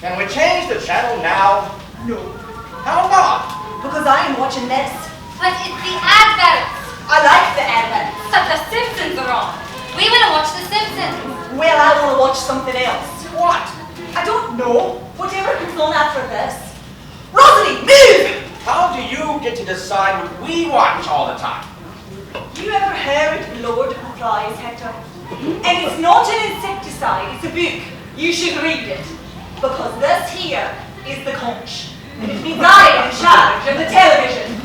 Can we change the channel now? No. How not? Because I am watching this. But it's the adverts. I like the advert. But the Simpsons are on. We want to watch the Simpsons. Well, I want to watch something else. What? I don't know. Whatever comes on after this. Rosalie, move! How do you get to decide what we watch all the time? You ever heard Lord of the Flies, Hector? And it's not an insecticide, it's a book. You should read it. Because this here is the conch. And it means I am in charge of the television.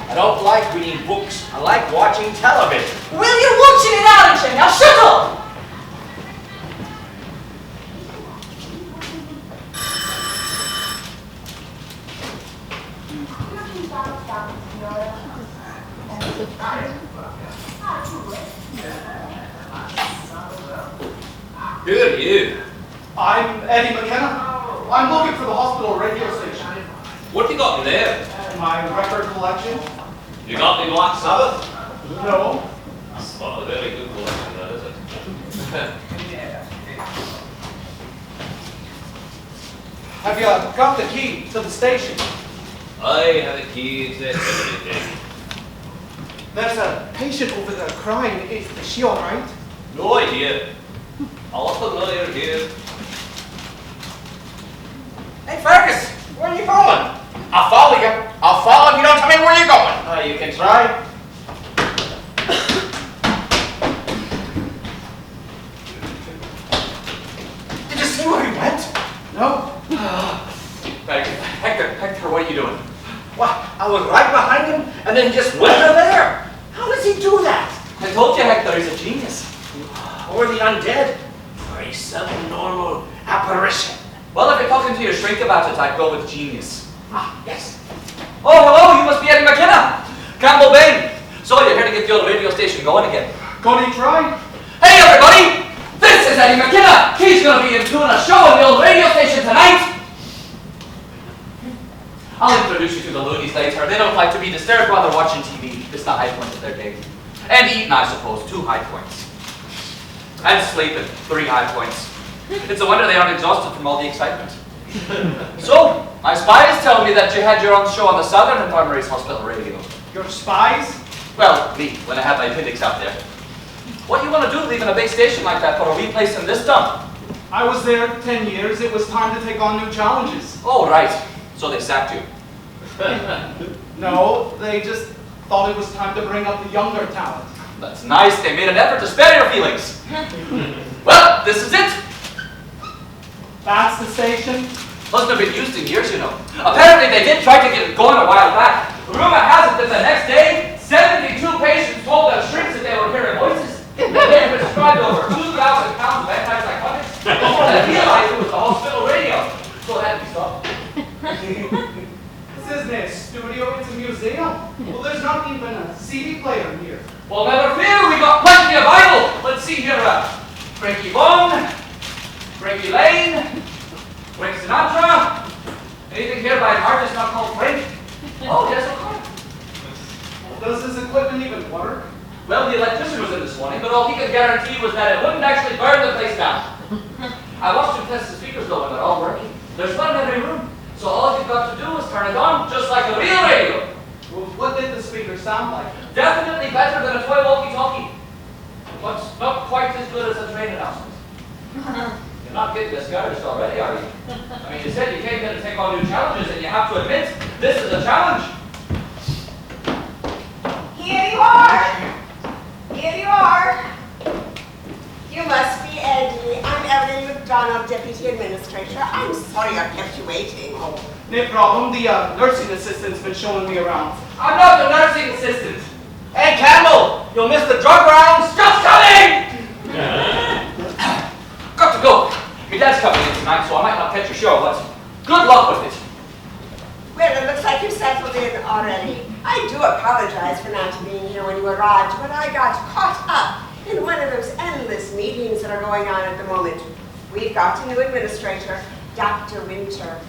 I don't like reading books. I like watching television. Well, you're watching it, aren't you? Now shut up! Who are you? I'm Eddie McKenna. I'm looking for the hospital radio station. What have you got in there? My record collection? You got the Black Sabbath? No. That's not a very good collection, that is it? Have you got the key to the station? I have a key to everything. There's a patient over there crying. Is she all right? No idea. I look familiar here. Hey, Fergus, where are you going? I'll follow you. I'll follow if you don't tell me where you're going. You can try. Did you see where he went? No? Hector, what are you doing? What? I was right behind him, and then he just went over there. How does he do that? I told you, Hector, he's a genius. Or the undead? Or a subnormal apparition? Well, if you're talking to your shrink about it, I'd go with genius. Ah, yes. Oh, hello, you must be Eddie McKenna. Campbell Bain. So you're here to get the old radio station going again. Gonna try? Hey, everybody! This is Eddie McKenna. He's going to be doing a show on the old radio station tonight. I'll introduce you to the loonies later. They don't like to be disturbed while they're watching TV. It's the high point of their day. And eating, I suppose, 2 high points. And sleeping, 3 high points. It's a wonder they aren't exhausted from all the excitement. So, my spies tell me that you had your own show on the Southern Infirmary's hospital radio. Your spies? Well, me, when I had my appendix out there. What do you want to do leaving a big station like that for a wee place in this dump? I was there 10 years. It was time to take on new challenges. Oh, right. So they sacked you. No, they just thought it was time to bring up the younger talent. That's nice. They made an effort to spare your feelings. Well, this is it. That's the station? Hasn't been used in years, you know. Apparently, they did try to get it going a while back. Rumor has it that the next day, 72 patients told their shrinks that they were hearing voices. They had prescribed over 2,000 pounds of antipsychotics before they realized it was the hospital radio. So it had to be stopped. This isn't a studio, it's a museum. Well, there's not even a CD player in here. Well, never fear, we got plenty of vinyl. Let's see here, Frankie Bone, Frankie Lane, Frank Sinatra. Anything here by an artist not called Frank? Oh, yes, of course. Does this equipment even work? Well, the electrician was in this morning, but all he could guarantee was that it wouldn't actually burn the place down. I watched him test the speakers though, and they're all working. There's one in every room, so all you've got to do is turn it on, just like a real radio. Well, what did the speaker sound like? Definitely better than a toy walkie-talkie, but not quite as good as a train announcement. You're not getting discouraged already, are you? I mean, you said you came here to take on new challenges, and you have to admit, this is a challenge. Here you are. Here you are. You must be Eddie. I'm Evelyn McDonald, Deputy Administrator. I'm sorry I kept you waiting. Oh, no problem. The nursing assistant's been showing me around. I'm not the nursing assistant. Hey, Campbell, you'll miss the drug rounds. Just coming! Got to go. My dad's coming in tonight, so I might not catch your show, but good luck with it. Well, it looks like you've settled in already. I do apologize for not being here when you arrived, but I got caught up in one of those endless meetings that are going on at the moment. We've got a new administrator, Dr. Winter,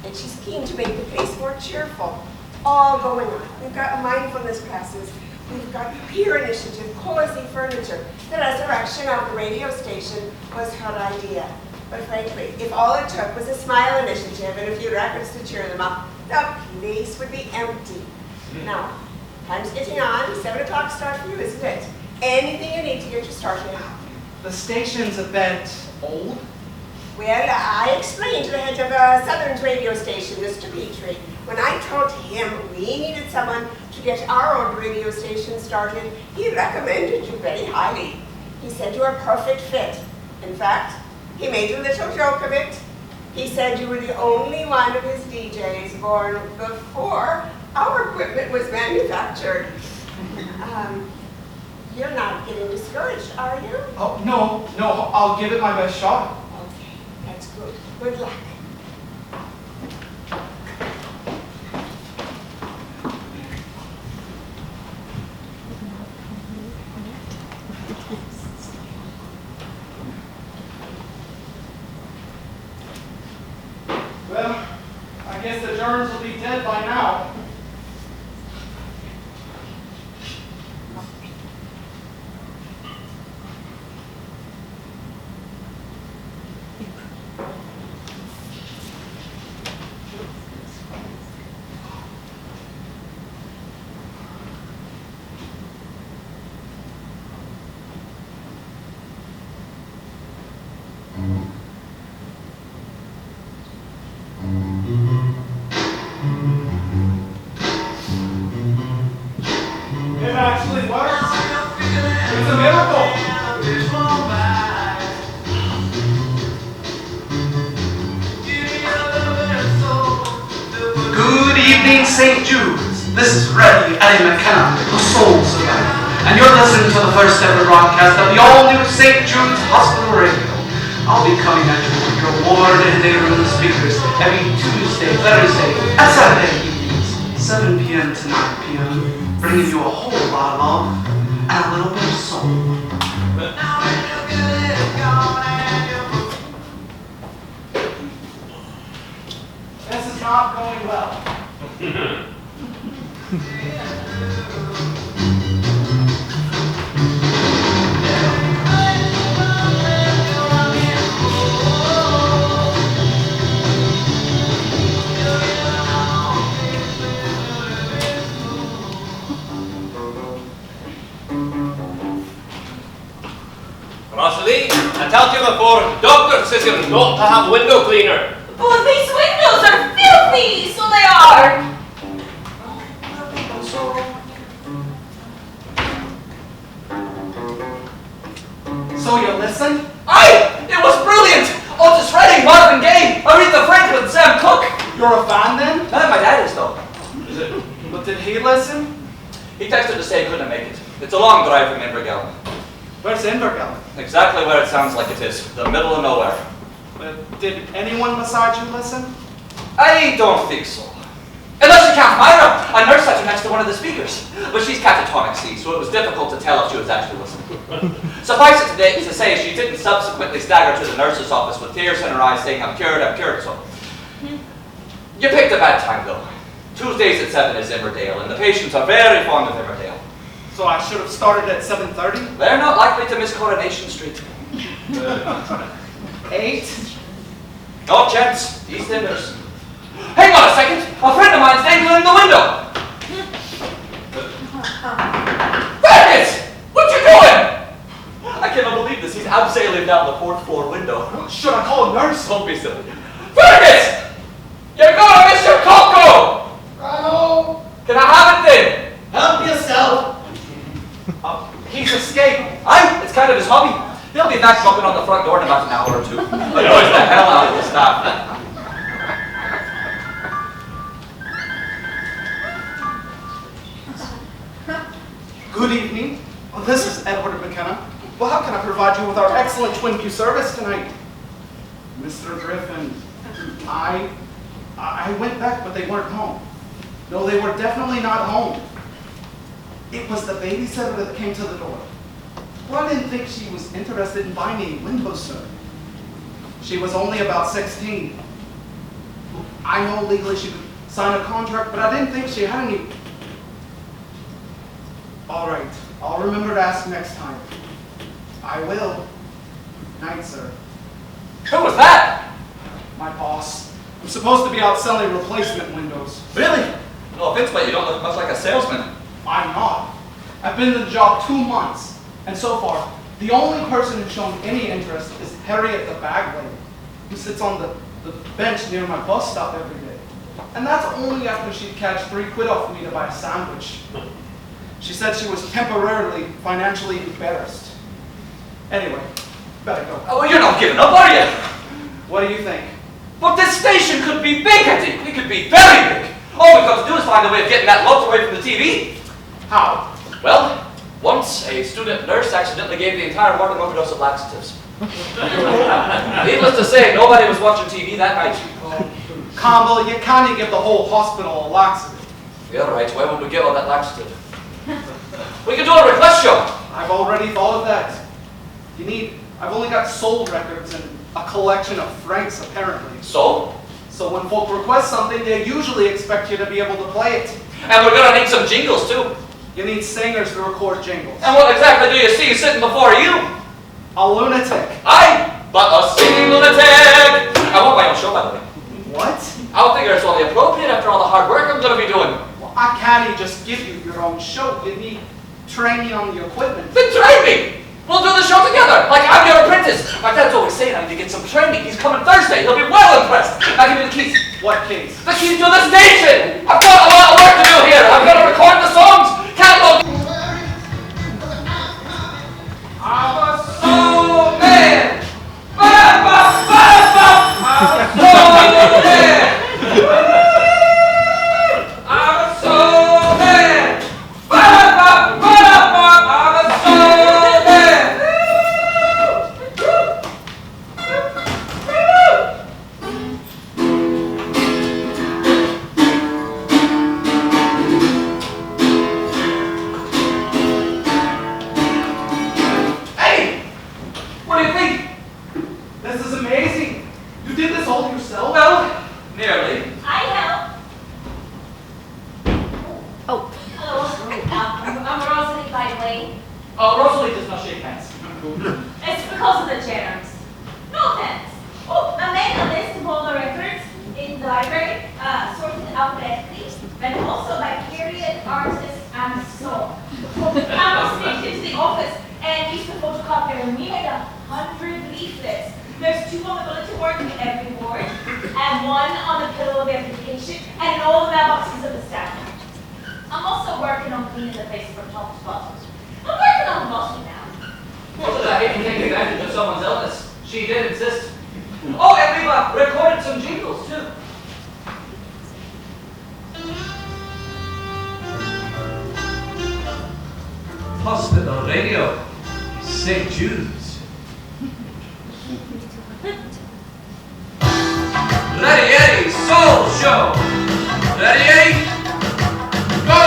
and she's keen to make the place more cheerful. All going on. We've got mindfulness classes. We've got peer initiative, cozy furniture. The resurrection of the radio station was her idea. But frankly, if all it took was a smile initiative and a few records to cheer them up, the place would be empty. Now, time's getting on. 7 o'clock start for you, isn't it? Anything you need to get you started. The station's a bit old. Well, I explained to the head of a Southern's radio station, Mr. Petrie, when I told him we needed someone to get our old radio station started, he recommended you very highly. He said you were a perfect fit. In fact, he made a little joke of it. He said you were the only one of his DJs born before our equipment was manufactured. You're not getting discouraged, are you? Oh, no, I'll give it my best shot. Okay, that's good. Good luck. Well, I guess the germs will be dead by now. It actually works. It's a miracle. Good evening, St. Jude's. This is Reddy Eddie McKenna, the Soul Survivor, and you're listening to the first ever broadcast of the all-new St. Jude's Hospital Radio. I'll be coming at you with your award and day room speakers every Tuesday, Thursday, and Saturday evenings, 7 p.m. to 9 p.m., bringing you a whole lot of love and a little bit of soul. This is not going well. Rosalie, I told you before, doctor says you're not to have window cleaner. But these windows are filthy, so they are. So you listen? Aye! It was brilliant! Otis Redding, Marvin Gaye, Aretha Franklin, Sam Cooke. You're a fan then? No, my dad is though. Is it? But did he listen? He texted to say he couldn't make it. It's a long drive from Invergall. Where's Invergall? Exactly where it sounds like it is. The middle of nowhere. Did anyone beside you listen? I don't think so. Unless you count Myra, a nurse sat next to one of the speakers. But she's catatonic, see, so it was difficult to tell if she was actually listening. Suffice it today to say, she didn't subsequently stagger to the nurse's office with tears in her eyes saying, I'm cured, so. You picked a bad time, though. Tuesdays at 7 is Iverdale, and the patients are very fond of Iverdale. So I should have started at 7:30? They're not likely to miss Coronation Street. 8? No chance. EastEnders. Hang on a second. A friend of mine's dangling in the window. Fergus! What you doing? I cannot believe this. He's abseiling down the 4th floor window. Should I call a nurse? Don't be silly. Fergus! You're gonna miss your cocoa! Righto. Can I have it then? Help yourself. He's escaped. Aye, it's kind of his hobby. He'll be back knocking on the front door in about an hour or two. Annoys the hell out of the staff. Good evening. Well, this is Edward McKenna. Well, how can I provide you with our excellent Twin Pew service tonight? Mr. Griffin, I went back, but they weren't home. No, they were definitely not home. It was the babysitter that came to the door. Well, I didn't think she was interested in buying a window, sir. She was only about 16. I know legally she could sign a contract, but I didn't think she had any. All right, I'll remember to ask next time. I will. Night, sir. Who was that? supposed to be out selling replacement windows. Really? No offense, but you don't look much like a salesman. I'm not. I've been in the job 2 months, and so far, the only person who's shown any interest is Harriet the bag lady, who sits on the bench near my bus stop every day. And that's only after she'd catch 3 quid off me to buy a sandwich. She said she was temporarily financially embarrassed. Anyway, better go. Oh, well, you're not giving up, are you? What do you think? But this station could be big, I think. It could be very big. All we've got to do is find a way of getting that lot away from the TV. How? Well, once a student nurse accidentally gave the entire ward an overdose of laxatives. Needless to say, nobody was watching TV that night. Campbell, you can't give the whole hospital a laxative. Yeah, right. Why would we give all that laxative? We could do a request show. I've already thought of that. I've only got soul records and a collection of francs, apparently. So? So when folk request something, they usually expect you to be able to play it. And we're gonna need some jingles, too. You need singers to record jingles. And what exactly do you see sitting before you? A lunatic. Aye, but a singing lunatic. I want my own show, by the way. What? I figure it's only appropriate after all the hard work I'm gonna be doing. Well, I can't just give you your own show. You need training on the equipment. Then train me! We'll do the show together, like I'm your apprentice. My dad's always saying I need to get some training. He's coming Thursday. He'll be well impressed. Now give me the keys. What keys? The keys to the station! I've got a lot of work to do here. I've got to record the songs. Catalog. I'm a soul man. I'm a soul man. I'm a soul man. I'm a soul man. Hey! What do you think? This is amazing. You did this all yourself? Well, nearly. I help. Oh. Hello. I'm Rosalie, by the way. Rosalie does not shake hands. It's because of the germs. No offense. Oh, I made a list of all the records in the library, sorted alphabetically, and also by period, artist, and so on. I sneaked into the office and used the photocopier, and we made 100 leaflets. There's 2 on the bulletin board in every ward, and 1 on the pillow of every patient, and in all the mailboxes of the staff. I'm also working on cleaning the place from top to bottom. I'm working on the muscle now. Rosalie, I hate to take advantage of someone's illness. She did insist. Oh, and we've recorded some jingles, too. Hospital Radio, St. Jude's. Ready, Eddie, Soul Show. Ready, Eddie? Go!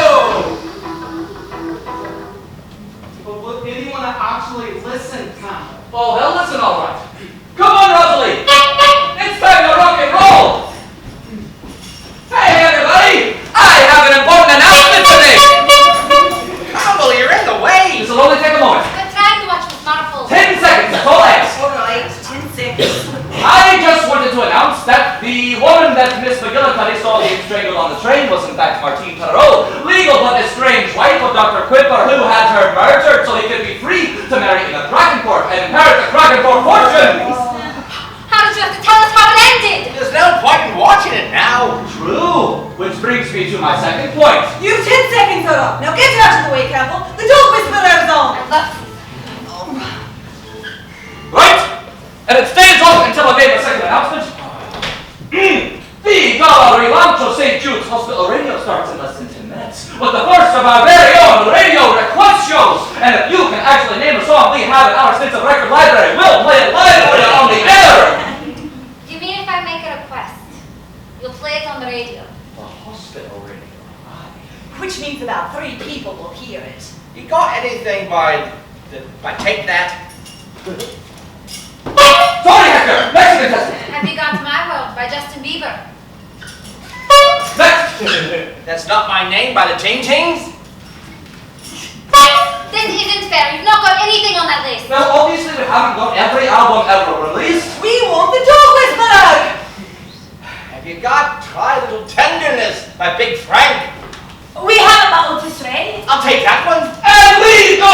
But will anyone actually listen, Campbell? Oh, they'll listen all right. Come on, Rosalie. It's time to rock and roll. Hey, everybody. I have an important announcement to make. Campbell, you're in the way! This will only take a moment. I'm trying to watch Miss Marple. 10 seconds, that's all I ask. All right, 10 seconds. I just wanted to announce that the woman that Miss McGillicuddy saw being strangled on the train was in fact Martine Perrault, legal but estranged wife of Dr. Quipper, who had her murdered so he could be free to marry in a Krakenport and inherit the Krakenport fortune. How did you have to tell us how it ended? There's no point in watching it now. True, which brings me to my second point. You've 10 seconds are up. Now get out of the way, Campbell. The dog whisperer is on. I love Right? And it stays off until I make a second announcement. The gala relaunch of St. Jude's Hospital Radio starts in less than 10 minutes with the first of our very own radio request shows. And if you can actually name a song we have in our extensive record library, we'll play it live for you on the air. Do you mean if I make a request, you'll play it on the radio? The hospital radio. Which means about 3 people will hear it. You got anything by Take That? Sorry, Hector! Next contestant! Have you got My World by Justin Bieber? Next! That's Not My Name by the Ting Tings? This isn't fair. You've not got anything on that list. Well, obviously we haven't got every album ever released. We want the dog whisperer. Have you got My big Frank. We have a bottle to stray. I'll take that one. And we go!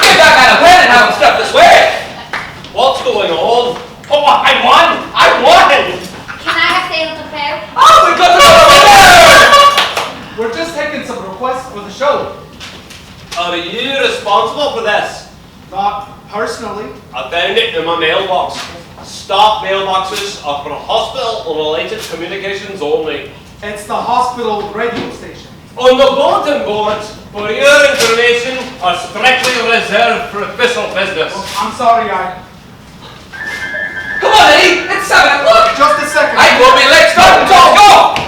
Give that man a pen and have him step this way. What's going on? Oh, I won! I won! Can I have Sailor to play? Oh, we got the We're just taking some requests for the show. Are you responsible for this? Not personally. I found it in my mailbox. Staff mailboxes are for hospital or related communications only. It's the hospital radio station. On the bulletin boards, for your information, are strictly reserved for official business. I'm sorry, Come on, Eddie. It's 7 o'clock. Just a second. I will be late. Start and talk. Go!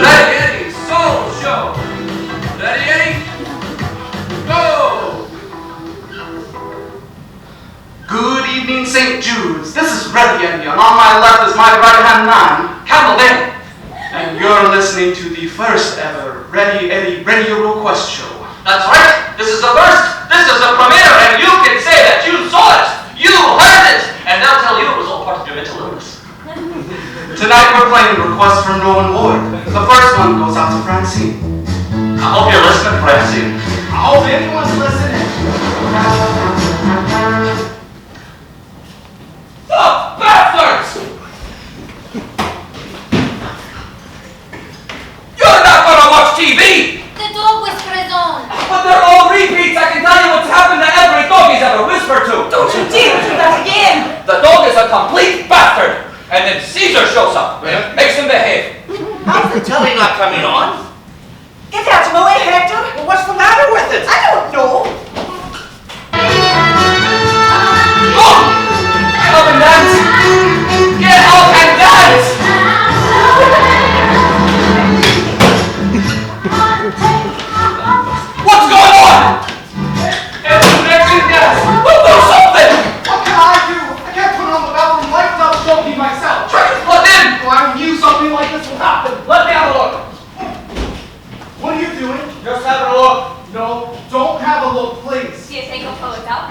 Ready, Eddie. Soul show. Ready, Eddie? Go! Good evening, St. Jude's. This is Ready Eddie, and on my left is my right-hand man, Camel Day. And you're listening to the first ever Ready Eddie Radio Request Show. That's right. This is the first. This is the premiere, and you can say that you saw it. You heard it. And they'll tell you it was all part of your mental illness. Tonight we're playing Requests from Rowan Ward. The first one goes out to Francine. I hope you're listening, Francine. I hope anyone's listening. Oh, bastards! You're not gonna watch TV! The dog whisperers on. But they're all repeats! I can tell you what's happened to every dog he's ever whispered to! Don't you dare do that again. The dog is a complete bastard! And then Caesar shows up and makes him behave. How's the telly not coming on? Get out of my way, Hector. Well, what's the matter with it? I don't know. Go! Get up and dance! Get up and dance! What's going on? It's connecting gas! We'll do something! What can I do? I can't put on the bathroom light without choking myself. Try to plug in! Well, I knew something like this would happen. Let me have a look. What are you doing? Just having a look. No, don't have a look, please. Do you think I'll pull it out?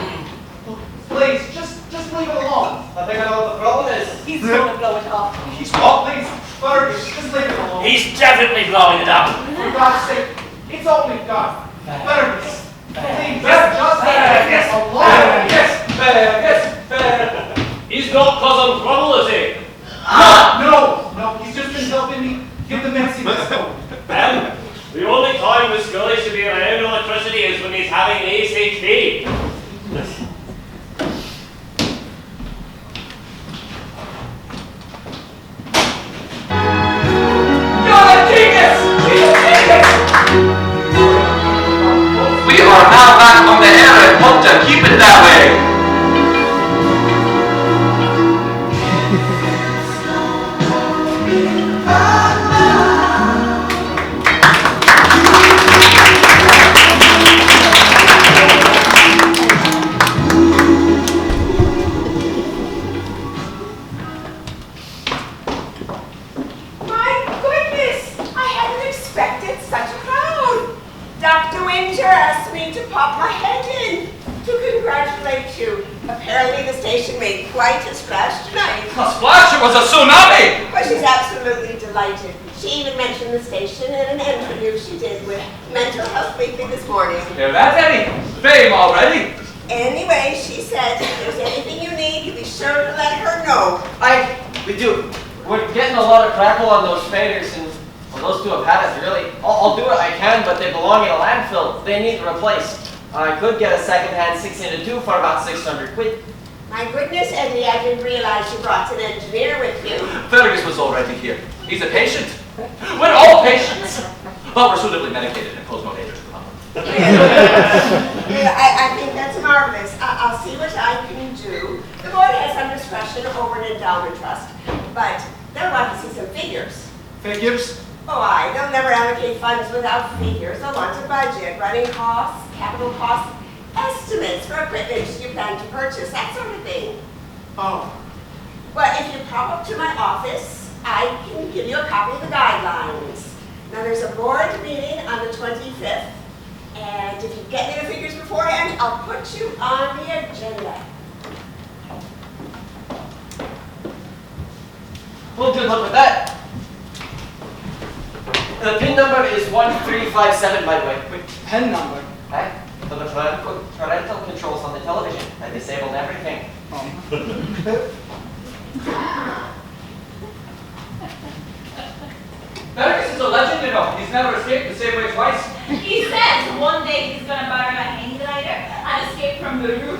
Please, just leave it alone. I think I know what the problem is. He's going to blow it off. He's what? Please, Fergus, just leave it alone. He's definitely blowing it up. For God's sake, it's only God. Fergus, please, just leave it alone. He's not causing trouble, is he? No, he's just been helping me get the Messi stone. The only time Miss Gully should be around electricity is when he's having ACT. You're a genius! We are now back on the air and hope to keep it that way. My goodness, I hadn't expected such a crowd. Dr. Winter asked me to pop my head in to congratulate you. Apparently the station made quite a splash tonight. A splash, it was a tsunami! Well, she's absolutely delighted. She even mentioned the station in an interview she did with Mental Health Weekly this morning. Hear that, Eddie? Fame already. Anyway, she said if there's anything you need, you be sure to let her know. We do. We're getting a lot of crackle on those faders, and well, those two have had it, really. I'll do what I can, but they belong in a landfill. They need replaced. I could get a second-hand 6-2 for about 600 quid. My goodness, Eddie, I didn't realize you brought an engineer with you. Fergus was already here. He's a patient. We're all patients. But we're suitably medicated and pose no danger to the public. I think that's marvelous. I'll see what I can do. The board has some discretion over an endowment trust, but they'll want to see some figures. Figures? Oh, aye, they'll never allocate funds without figures. They'll want a budget, running costs, capital costs, estimates for equipment you plan to purchase, that sort of thing. Oh, Well, if you pop up to my office, I can give you a copy of the guidelines. Now, there's a board meeting on the 25th, And if you get me the figures beforehand, I'll put you on the agenda. Well, good luck with that. The PIN number is 1357, by the way. Wait, pen number? Right? For the parental controls on the television. I disabled everything. Fergus is a legend, you know. He's never escaped the same way twice. He says one day he's gonna borrow a hang glider and escape from the roof.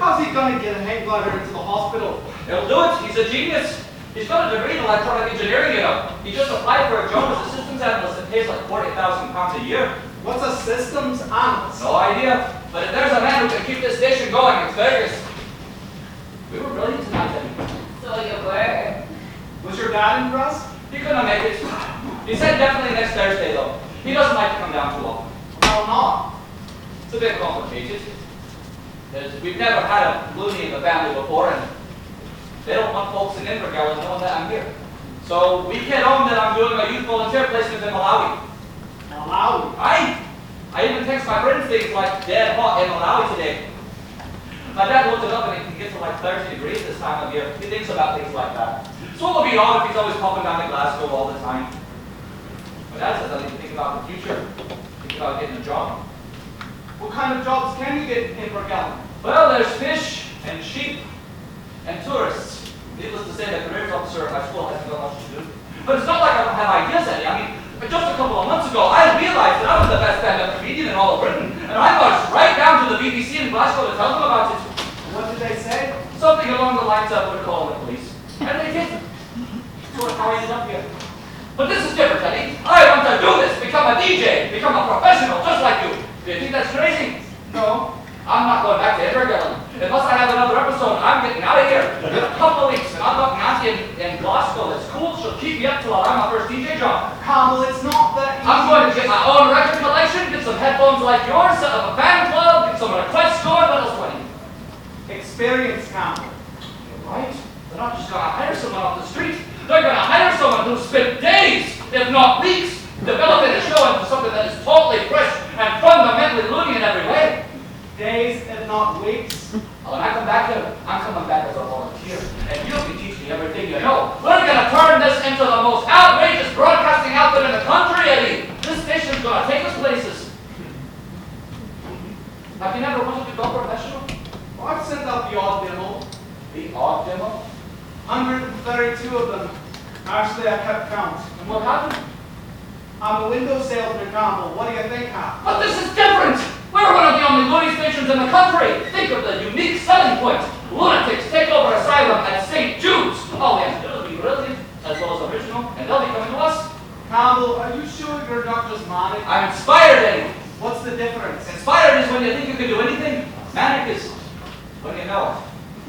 How's he gonna get a hang glider into the hospital? He'll do it. He's a genius. He's got a degree in electronic engineering, you know. He just applied for a job as a systems analyst and pays like £40,000 a year. What's a systems analyst? No idea. But if there's a man who can keep this station going, it's Fergus. We were brilliant tonight, Eddie. So you were. Was your dad impressed? He couldn't make it. He said definitely next Thursday, though. He doesn't like to come down too often. Why not? It's a bit complicated. We've never had a loony in the family before, and they don't want folks in Invergallon knowing that I'm here. So we kid on that I'm doing a youth volunteer placement in Malawi. Malawi? I even text my friends things like dead hot in Malawi today. My dad looked it up and it can get to like 30 degrees this time of year. He thinks about things like that. So it would be odd if he's always popping down to Glasgow all the time. My dad says I need to think about the future. Think about getting a job. What kind of jobs can you get in Invergallon? Well, there's fish and sheep and tourists. Needless to say, the careers officer at my school hasn't got much to do. But it's not like I don't have ideas, Eddie. I mean, just a couple of months ago, I realized that I was the best stand-up comedian in all of Britain, and I marched right down to the BBC in Glasgow to tell them about it. What did they say? Something along the lines of, we're calling the police. And they did. So that's how I ended up here. But this is different, Eddie. I want to do this, become a DJ, become a professional, just like you. Do you think that's crazy? No. I'm not going back to Invergallon. Unless I have another episode, I'm getting out of here. In a couple of weeks, and I've got my auntie in Glasgow that's cool. She'll keep me up till I land my first DJ job. Campbell, it's not that easy. I'm going to get my own record collection, get some headphones like yours, set up a fan club, get some requests going. What else do I need? Experience, Campbell. You're right. They're not just going to hire someone off the street. They're going to hire someone who's spent days, if not weeks, developing a show into something that is totally fresh and fundamentally loony in every way. Days, if not weeks. When I come back here, I'm coming back as a volunteer, and you can teach me everything you know. We're going to turn this into the most outrageous broadcasting outfit in the country, Eddie. This station's going to take us places. Have you never wanted to go professional? Well, I've sent out the odd demo. The odd demo? 132 of them. Actually, I kept count. And what happened? I'm a window salesman, Campbell. What do you think happened? But this is different! We're one of the only loony stations in the country! Think of the unique selling point! Lunatics take over Asylum at St. Jude's! All we have to do is be brilliant, as well as original, and they'll be coming to us. Campbell, are you sure you're not just manic? I'm inspired, Eddie! What's the difference? Inspired is when you think you can do anything. Manic is when you know.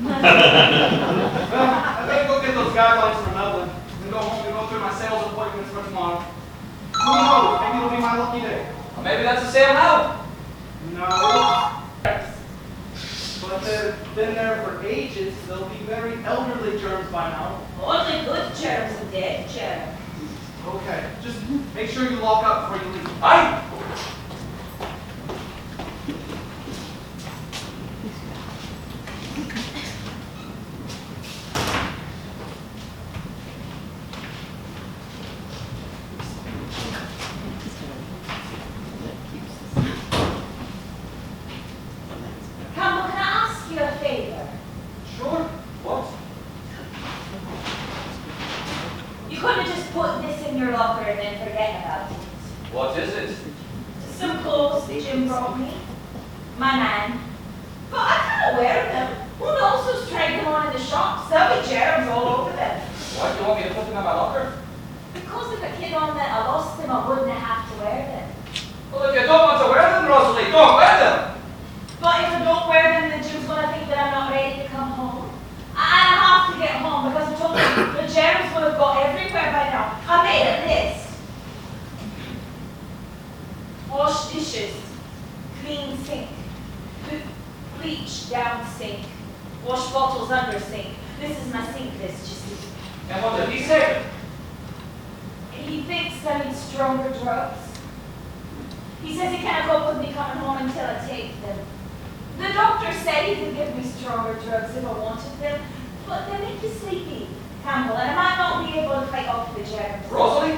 Well, I better go get those guidelines from Evelyn and go home and go through my sales appointments for tomorrow. Who knows? Maybe it'll be my lucky day. Well, maybe that's a sale now. No. But they've been there for ages. They'll be very elderly germs by now. Only good germs and dead germs. Okay, just make sure you lock up before you leave. Aye. Campbell, can I ask you a favour? Sure. What? You couldn't just put this in your locker and then forget about it. What is it? Some clothes that Jim brought me. My man. But I can't wear them. Who knows who's tried them on in the shops? There'll be germs all over them. Why do you want me to put them in my locker? Because if a kid on that I lost them, I wouldn't have to wear them. Well, if you don't want to wear them, Rosalie, don't wear them. But if I don't wear them, then Jim's going to think that I'm not ready to come home. And I have to get home because I told you the germs would have got everywhere by now. I made a list. Wash dishes, clean sink, put bleach down sink, wash bottles under sink. This is my sink list, you see. And what did he say? He thinks I need stronger drugs. He says he can't cope with me coming home until I take them. The doctor said he could give me stronger drugs if I wanted them, but they make you sleepy, Campbell, and I might not be able to fight off the germs. Rosalie,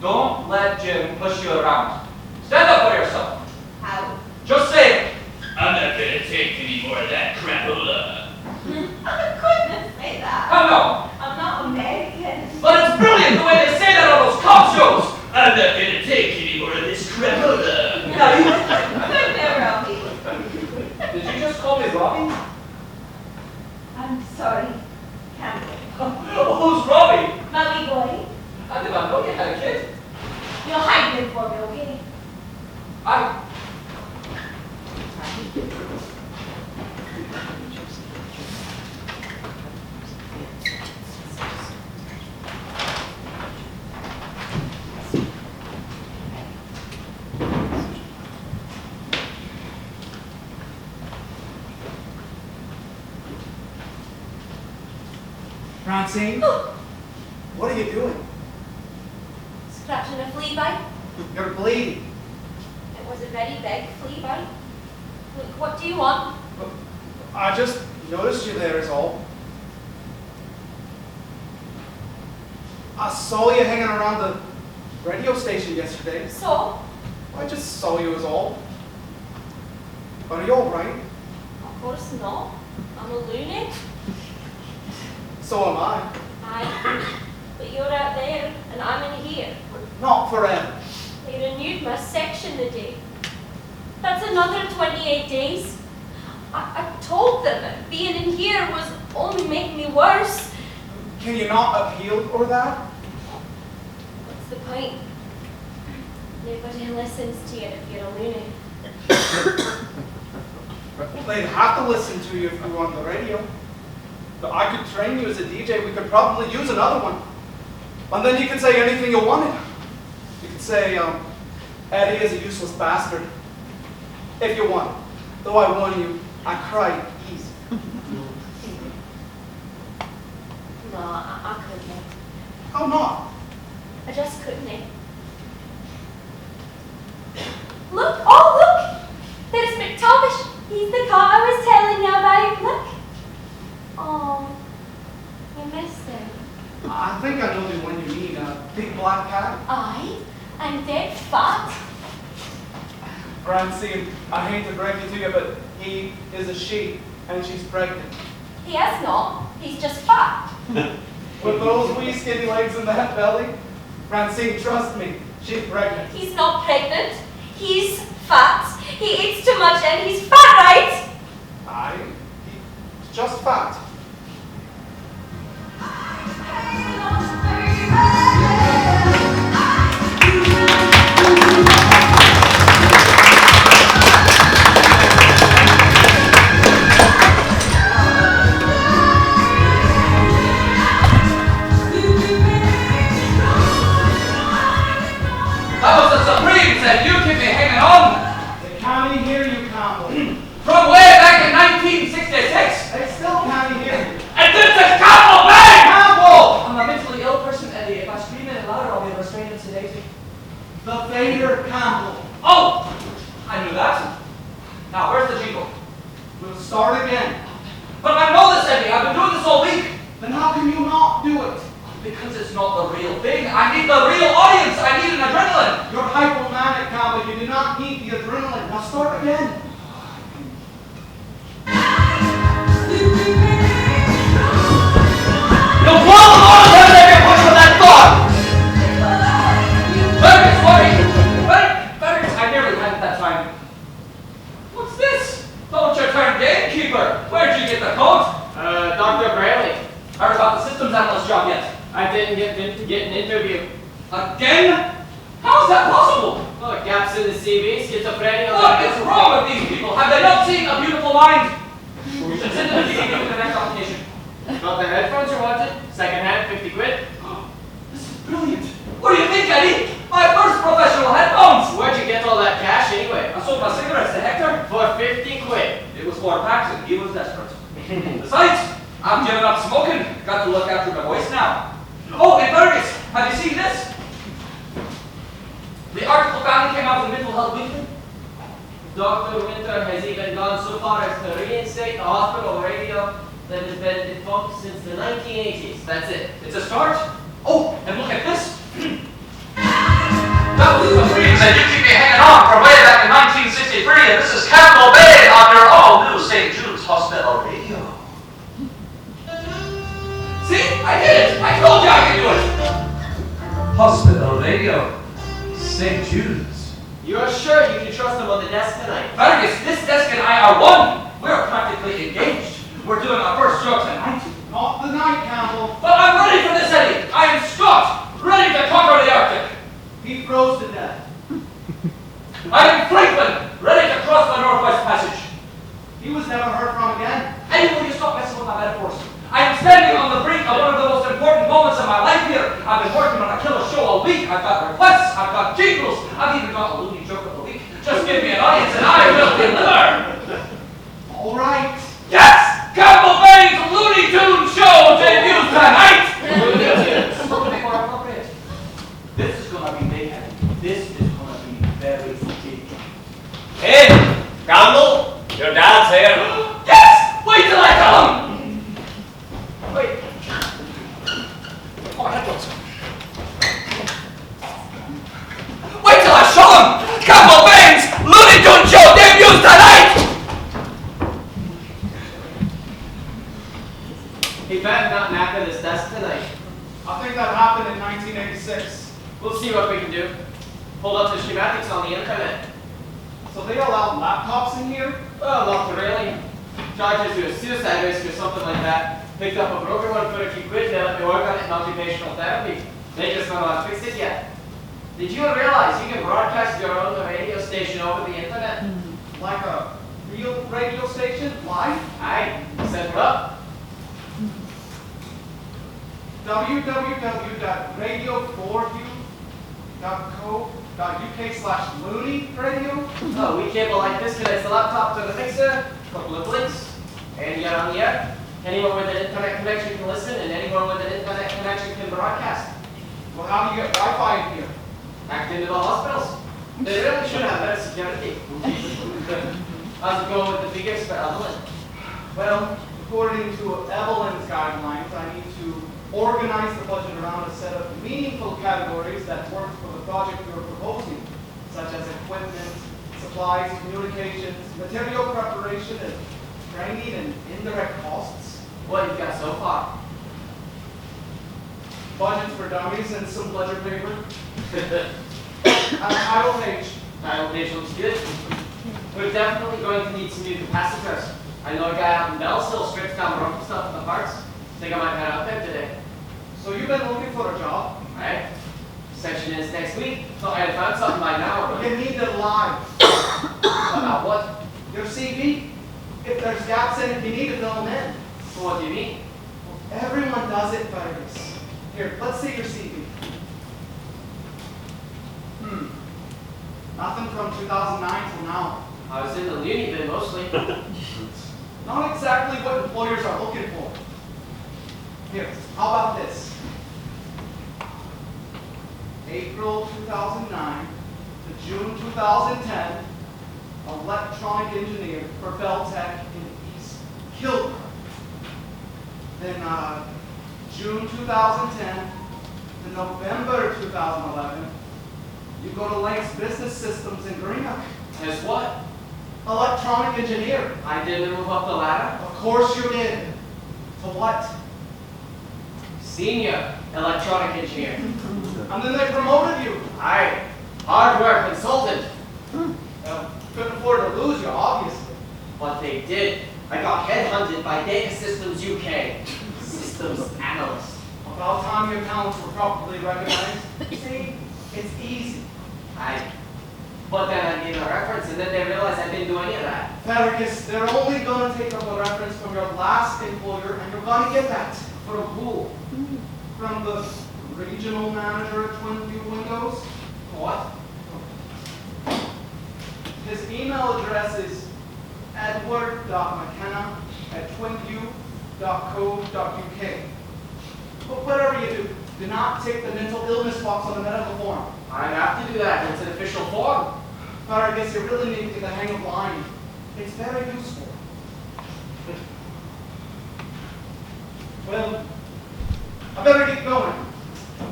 don't let Jim push you around. Stand up for yourself. How? Just say it. I'm not gonna take any more of that crapola. I couldn't say that. How no? I'm not American. But it's brilliant the way they say that on those cop shows. I'm not gonna take any more of this crapola. Robbie. Did you just call me Robbie? I'm sorry, Campbell. Who's Robbie? My wee boy. I did not know you had a kid. You'll hide them for me, okay? Francine, what are you doing? Scratching a flea bite. You're bleeding. It was a very big flea bite. Look, what do you want? I just noticed you there is all. I saw you hanging around the radio station yesterday. So? I just saw you is all. Are you alright? Of course not. I'm a lunatic. So am I. But you're out there and I'm in here. Not forever. They renewed my section today. That's another 28 days. I told them being in here was only making me worse. Can you not appeal for that? What's the point? Nobody listens to you if you're a lunatic. Well, they'd have to listen to you if you were on the radio. But I could train you as a DJ. We could probably use another one. And then you could say anything you wanted. You could say, Eddie is a useless bastard. If you want. Though I warn you, I cried easy. No, I couldn't. How not? I just couldn't. Look, oh look! There's McTavish. He's the cat I was telling you about. Look. Oh, you missed him. I think I know the one you mean, a big black cat. Aye, I'm dead fat. Francine, I hate to break it to you, but he is a she, and she's pregnant. He is not. He's just fat. With those wee skinny legs and that belly, Francine, trust me, she's pregnant. He's not pregnant. He's fat. He eats too much and he's fat, right? Aye, he's just fat. That was the Supremes and you keep me hanging on. They can't even hear you, Campbell. From way back in 1966. They still can't even hear you. And this is Campbell Bay! Campbell! I'm a mentally ill person, Eddie. If I scream any louder, I'll be restrained and sedated. The Vader Campbell. Oh! I knew that. Now, where's the jingle? We'll start again. But I know this, Eddie. I've been doing this all week. Then how can you not do it? Because it's not the real thing. I need the real audience. I need an adrenaline. You're hypomanic, Campbell. You do not need the adrenaline. Now start again. The wall of all of them get pushed with that thought! Fergus, worry! Fergus, I nearly had it that time. What's this? Don't you turn gamekeeper. Where'd you get the coat? Dr. Brayley. Heard about the systems analyst job yet? I didn't get an interview. Again? How's that possible? Oh, gaps in the CV, schizophrenia. What is wrong with these people? Have they not seen A Beautiful Mind? We should send them a DVD with the next application. Got the headphones you wanted? Second hand, 50 quid. This is brilliant. What do you think, Eddie? My first professional headphones! Where'd you get all that cash anyway? I sold my cigarettes to Hector. For 50 quid. It was 4 packs and he was desperate. Besides, I'm giving up smoking. Got to look after my voice now. Oh, and Fergus, have you seen this? The article finally came out in Mental Health Weekly. Dr. Winter has even gone so far as to reinstate the hospital radio that has been defunct since the 1980s. That's it. It's a start. Oh, and look at this. That was the freeze that you keep me hanging on from way back in 1963, and this is Campbell Bay on your all-new St. Jude's Hospital radio. See? I did it! I told you I could do it! Hospital radio. St. Jude's. You're sure you can trust them on the desk tonight? Fergus, this desk and I are one. We're practically engaged. We're doing our first show tonight. Not the night, Campbell. But I'm ready for this, Eddie. I am Scott, ready to conquer the Arctic. He froze to death. I am Franklin, ready to cross the Northwest Passage. He was never heard from again. Eddie, will you stop messing with my metaphors? I am standing on the brink of one of the most important moments of my life here. I've been working on a killer show all week. I've got requests, I've got jingles, I've even got a loony joke of the week. Just give me an audience and I will deliver. All right. Yes! Campbell Bain's Looney Tunes show debuts tonight! Something more appropriate. This is gonna be big, Eddie. This is gonna be very big. Hey, Campbell, your dad's here. Yes! Wait till I tell him! Wait. Oh, my headphones. Wait till I show him! Campbell Bain's Looney Tunes show debuts tonight! He better not nap at his desk tonight. I think that happened in 1986. We'll see what we can do. Pull up the schematics on the internet. So they allowed laptops in here? Well, not really. Charges you a suicide risk or something like that. Picked up a broken one for a few quid to help me work on it in occupational therapy. They just don't know how to fix it yet. Did you realize you can broadcast your own radio station over the internet? Like a real radio station? Live? Aye, set it up. www.radio4u.co.uk/Looney Radio? Oh, we cable like this connects the laptop to the mixer, couple of blinks, and you're on the air. Anyone with an internet connection can listen, and anyone with an internet connection can broadcast. Well, how do you get Wi-Fi in here? Back into the hospitals. They really should have better security. How's it going with the figures for Evelyn? Well, according to Evelyn's guidelines, I need to organize the budget around a set of meaningful categories that work for the project we're proposing, such as equipment, supplies, communications, material preparation, and training and indirect costs. What you've got so far? Budgets for dummies and some ledger paper. And a title page. Title page looks good. We're definitely going to need some new capacitors. I know a guy out in Bellshill strips down broken stuff in the parts. Think I might head out there today. So you've been looking for a job? Right? Section is next week. Thought I had found something by now, but You need it live. about what? Your CV. If there's gaps in it, you need to fill them in. So what do you mean? Everyone does it, Fergus. Here, let's see your CV. Nothing from 2009 till now. I was in the loony bin mostly. Not exactly what employers are looking for. Here, how about this? April 2009 to June 2010, electronic engineer for Beltec in East Kilburn. Then June 2010 to November 2011, you go to Lake's Business Systems in Greenock. As what? Electronic engineer. I didn't move up the ladder. Of course you did. To what? Senior electronic engineer. And then they promoted you. Aye. Hardware consultant. Well, couldn't afford to lose you, obviously. But they did. I got headhunted by Data Systems UK. Systems analyst. About time your talents were properly recognized. See, it's easy. Aye. But then I gave a reference and then they realized I didn't do any of that. Fergus, they're only going to take up a reference from your last employer, and you're going to get that. From who? From the regional manager at Twin View Windows. What? His email address is edward.mckenna@twinview.co.uk. But whatever you do, Do not tick the mental illness box on the medical form. I have to do that. It's an official form. But I guess you really need to get the hang of lying. It's very useful. Well, I better get going.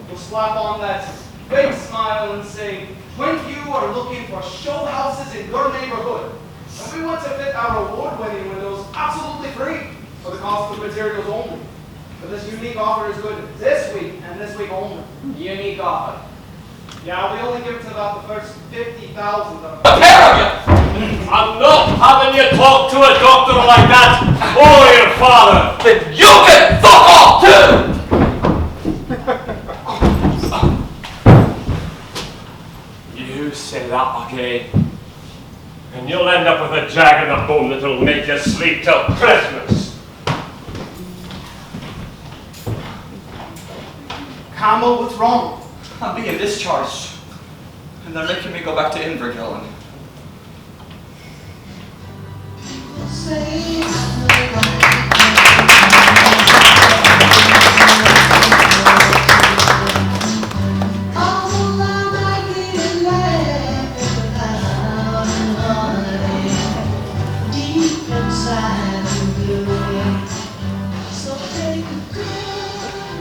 We'll slap on that fake smile and say, when you are looking for show houses in your neighborhood, and we want to fit our award-winning windows absolutely free for the cost of materials only. But this unique offer is good this week and this week only. Unique offer. Yeah, we only give it to about the first 50,000 of them. The pair of you! I'm not having you talk to a doctor like that, or your father. Then you can fuck off too! You say that again, and you'll end up with a jag in the bone that'll make you sleep till Christmas. Camel, what's wrong? I'm being discharged. And they're making me go back to Invergillen.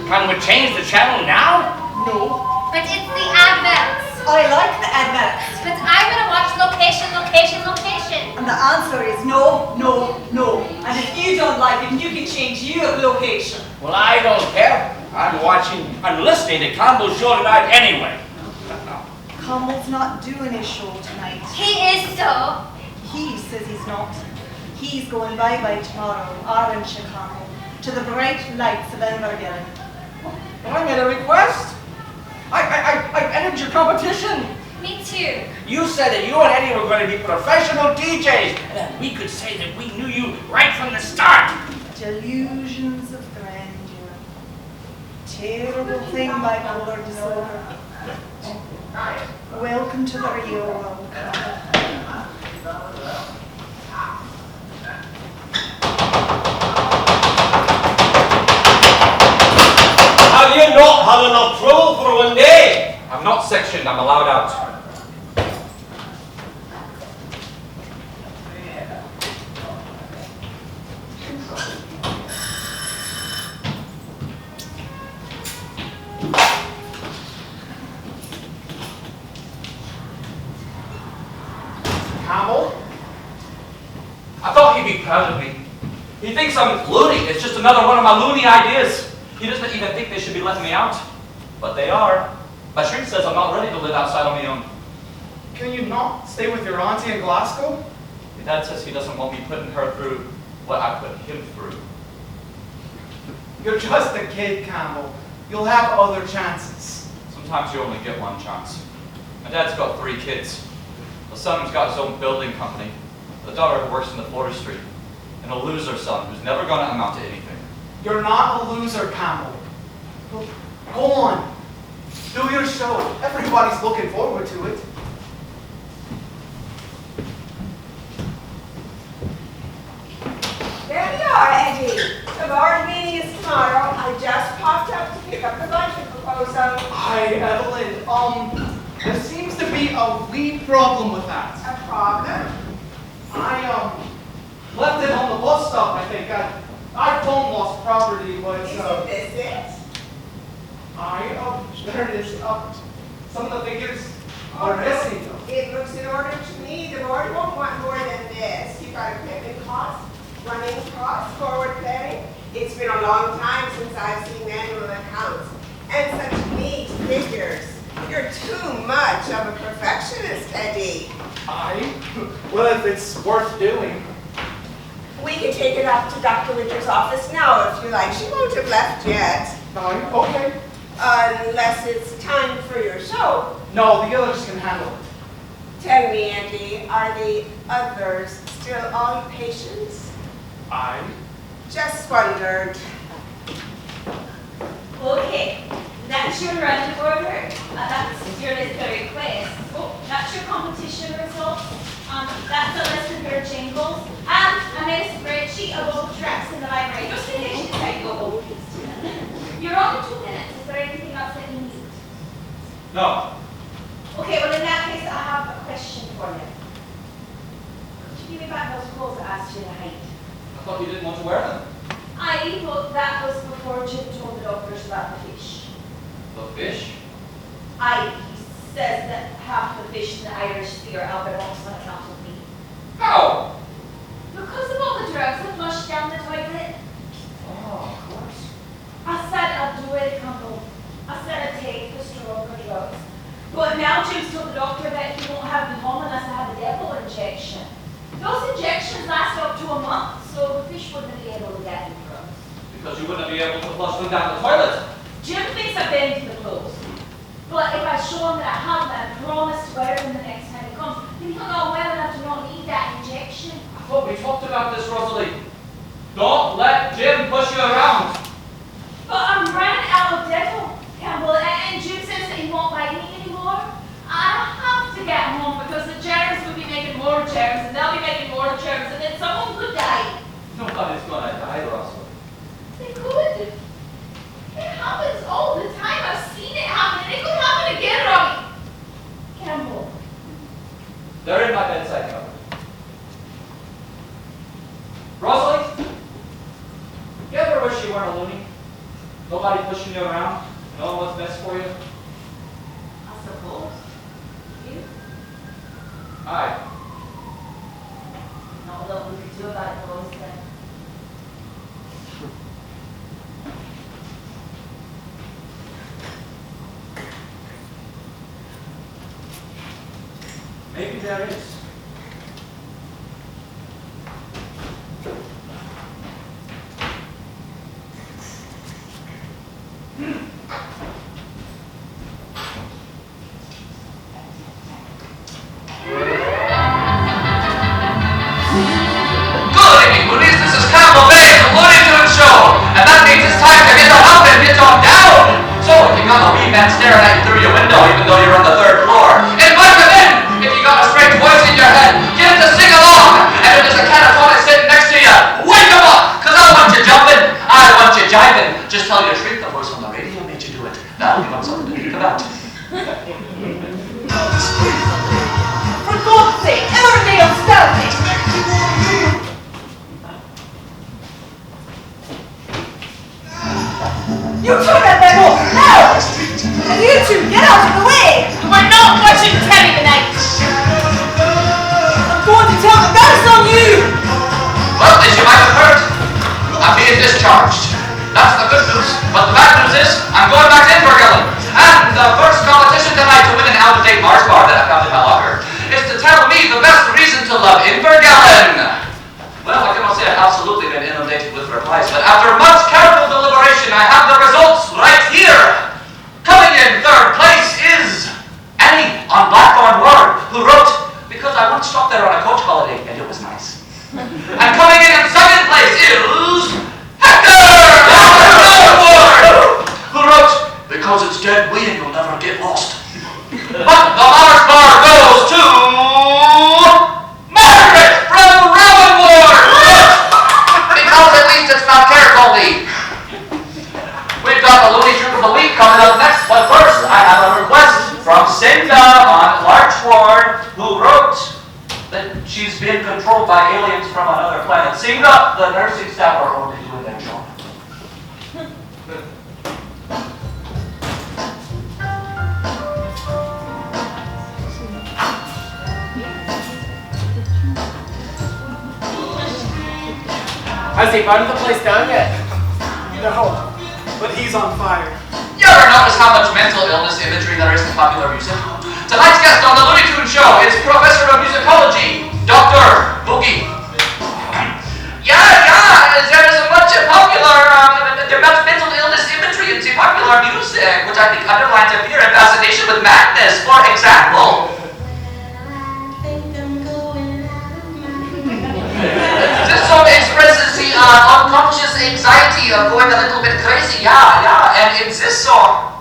Can we change the channel now? No. But it's the adverts. I like the adverts. But I want to watch location, location, location. And the answer is no, no, no. And if you don't like it, you can change your location. Well, I don't care. I'm watching and listening to Campbell's show tonight anyway. Campbell's not doing his show tonight. He is so. He says he's not. He's going bye-bye tomorrow, Orange Chicago, to the bright lights of Invergillen. But I made a request. I entered your competition. Me too. You said that you and Eddie were going to be professional DJs, and that we could say that we knew you right from the start. Delusions of grandeur. Terrible thing bipolar disorder. Welcome to the real world, Campbell. Have you not had enough trouble for one day? I'm not sectioned, I'm allowed out. Camel? I thought he'd be proud of me. He thinks I'm loony. It's just another one of my loony ideas. He doesn't even think they should be letting me out. But they are. My shrink says I'm not ready to live outside on my own. Can you not stay with your auntie in Glasgow? My dad says he doesn't want me putting her through what I put him through. You're just a kid, Campbell. You'll have other chances. Sometimes you only get one chance. My dad's got 3 kids. The son who's got his own building company, the daughter who works in the forestry, and a loser son who's never going to amount to anything. You're not a loser, Campbell. Go on. Do your show. Everybody's looking forward to it. There you are, Eddie. The board meeting is tomorrow. I just popped up to pick up the budget proposal. Hi, Evelyn. There seems to be a wee problem with that. A problem? I, left it on the bus stop, I think. I phone lost property, but, Isn't this it? there it is. Some of the figures are missing. It looks in order to me. The board won't want more than this. You've got equipment costs, running costs, forward planning. It's been a long time since I've seen annual accounts. And such neat figures. You're too much of a perfectionist, Eddie. Well, if it's worth doing. We can take it up to Dr. Winter's office now if you like. She won't have left yet. Okay. Unless it's time for your show. No, the others can handle it. Tell me, Andy, are the others still all patients? Just wondered. Okay, that's your round order. That's your list of requests. Oh, that's your competition results. That's a list of your jingles. And I made a spreadsheet of all the tracks in the library, just in case you decide to go home. You're on 2 minutes. Is there anything else No. Okay, well in that case, I have a question for you. Could you give me back those clothes I asked you to hide? I thought you didn't want to wear them. I thought that was before Jim told the doctors about the fish. The fish? He says that half the fish in the Irish Sea are albinoes on account of me. How? Because of all the drugs I flushed down the toilet. Oh, of course. I said I'd do it, Campbell. I said I'd take the stronger drugs. But now Jim's told the doctor that he won't have me home unless I have a devil injection. Those injections last up to a month, so the fish wouldn't be able to get the drugs. Because you wouldn't be able to flush them down the toilet. Jim thinks I've been to the clothes. But if I show him that I haven't and promise to wear them the next time he comes, then he'll know well enough to not need that injection. I thought we talked about this, Rosalie. Don't let Jim push you around. But I'm running out of devil, Campbell, and Jim says that he won't like me anymore. I have to get home because the germs will be making more germs, and they'll be making more germs, and then someone could die. Nobody's gonna die, Rosalie. They could. It happens all the time. I've seen it happen, and it could happen again, Robbie. Campbell. They're in my bedside cupboard. Rosalie? You ever wish you weren't a loony? Nobody pushing you around? No one what's best for you? I suppose. You? Aye. Not a lot we could do about it, boys, then. Maybe there is. Man staring at you through your window, even though you're on the third floor. Invite him in! If you got a strange voice in your head, get him to sing along! And if there's a catatonic sitting next to you, wake him up! Cause I don't want you jumping, I want you jiving. Just tell your shriek the voice on the radio made you do it. That'll give him something to think about. For God's sake, Emmerdale, stop it! You turn that back off now! And you two, get out of the way! We're not watching telly tonight. I'm going to tell them that is on you! Well, as you might have heard, I'm being discharged. That's the good news. But the bad news is, I'm going back to Invergillen. And the first competition tonight to win an out-of-date Mars bar that I found in my locker is to tell me the best reason to love Invergillen. Well, I cannot say I've absolutely been inundated with replies, but after much careful deliberation, I have the results right here. Coming in third place is Annie on Blackthorn Ward, who wrote, because I once stopped there on a coach holiday, and it was nice. And coming in second place is Hector on Ward, who wrote, because it's dead weight, you'll never get lost. But the Mars bar goes to Margaret from Rowan Ward, because at least it's not carefully. We've got the Looney Troop of the Week coming up next, but first I have a request from Cinda on Larch Ward, who wrote that she's being controlled by aliens from another planet. Cinda, the nursing staff are only doing their job. Has he burned the place down yet? No, but he's on fire. You ever notice how much mental illness imagery there is in popular music? Tonight's guest on the Looney Tunes show is Professor of Musicology, Dr. Boogie. Yeah, there is a much popular, much mental illness imagery in the popular music, which I think underlines a fear and fascination with madness. For example, this song expresses the unconscious anxiety of going a little bit crazy. Yeah, and in this song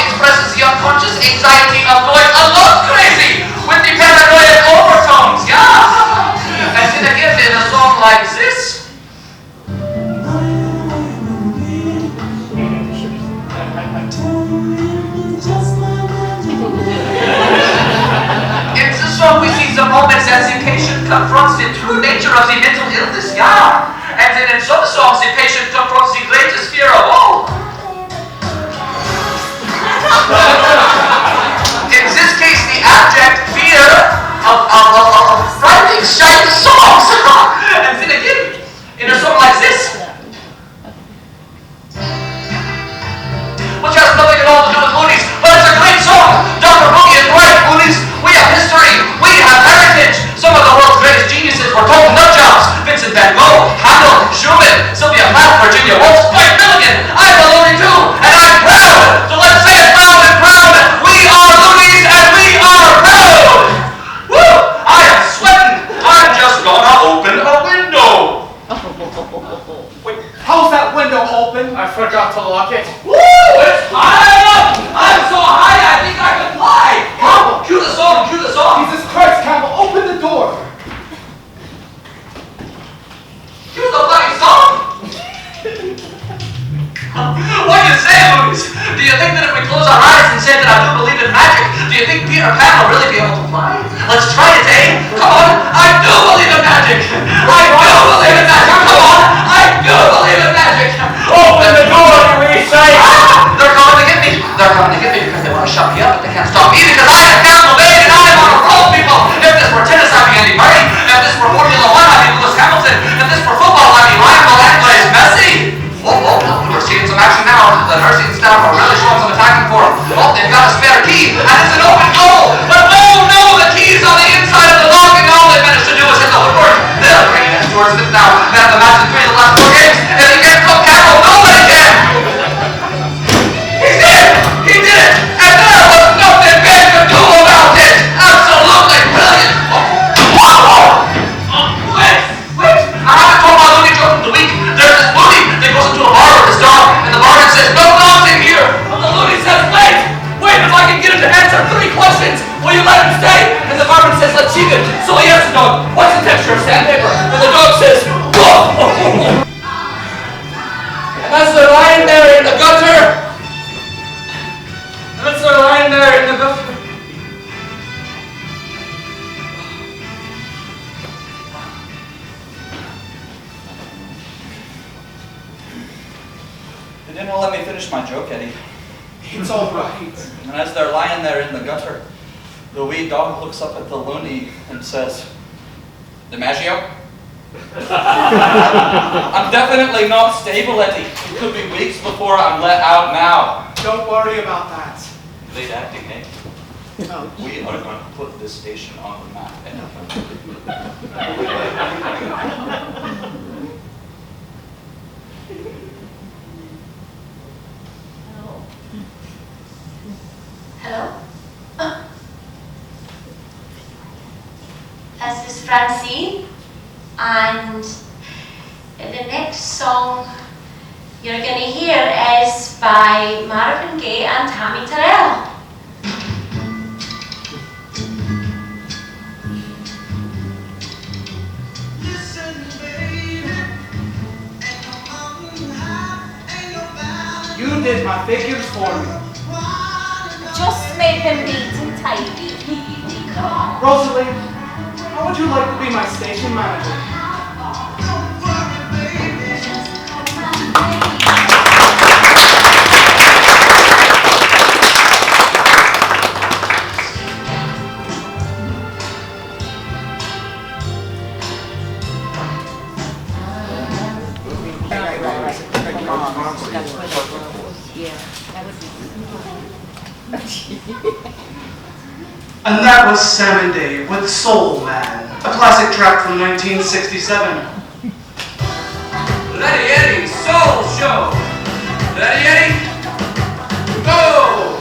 expresses the unconscious anxiety of going a lot crazy with the paranoid overtones. Yeah, and then again in a song like this. confronts the true nature of the mental illness, yeah. And then in some songs, the patient confronts the greatest fear of all. In this case, the abject fear of writing shiny songs. And then again, in a song like this, which has nothing at all to do with loonies, but it's a great song. Dr. Boogie is right, loonies. We have history. We have heritage. Some of the world's greatest geniuses were total nut jobs. Vincent Van Gogh, Handel, Schumann, Sylvia Plath, Virginia Woolf, Dwight Milligan. I'm a loony too, and I'm proud. So let's say it loud and proud. We are loonies and we are proud. Woo! I am sweating. I'm just gonna open a window. Wait, how's that window open? I forgot to lock it. Woo! It's high up! I'm so high I think I can fly! Campbell, cue the song, cue the song! Jesus Christ, Campbell, open the door! Cue the bloody song! What do you say, Moose? Do you think that if we close our eyes and say that I do believe in magic, do you think Peter Pan will really be able to fly? Let's try it, eh? Come on! I do believe in magic! I do believe in magic! Come on! I do believe in magic! Open the door, we say! They're coming to get me! They're coming to get me because they want to shut me up, but they can't stop me because I am Campbell Bain and I want to roll people! If this were tennis, I'd be Andy Murray. If this were Formula One, I'd be Lewis Hamilton. If this were football, I'd be Lionel Andres Messi! We're seeing some action now. The nursing staff are really showing some attacking form. Oh, they've got a spare key, and it's an open goal! But oh no, the key's on the inside of the lock, and all they managed to do was hit the woodwork. They're bringing in George Smith now. They have the match in 3 of the last 4 games. If he can't cook Campbell, nobody can! He did! He did it! And there was nothing Ben could do about it! Absolutely brilliant! Wait! I haven't told my loony joke of the week. There's this loony that goes into a bar with his dog, and the barman says, "No dogs in here!" And the loony says, Wait, if I can get him to answer 3 questions, will you let him stay? And the barman says, "Let's see it." So he asks the dog, "What's the texture of sandpaper?" And the dog says, "Woof!" And as they're lying there in the gutter, They didn't let me finish my joke, Eddie. It's all right. And as they're lying there in the gutter, the wee dog looks up at the loony and says, "DiMaggio?" I'm definitely not stable, Eddie. It could be weeks before I'm let out now. Don't worry about that. Late acting, eh? No. We are going to put this station on the map, Eddie. Hello? This is Francine, and the next song you're going to hear is by Marvin Gaye and Tammy Terrell. You did my figures for me. Just make them neat and tidy. Rosalie, how would you like to be my station manager? And that was Salmon Day with Soul Man, a classic track from 1967. Ready, Eddie, Soul Show! Ready, Eddie? Go!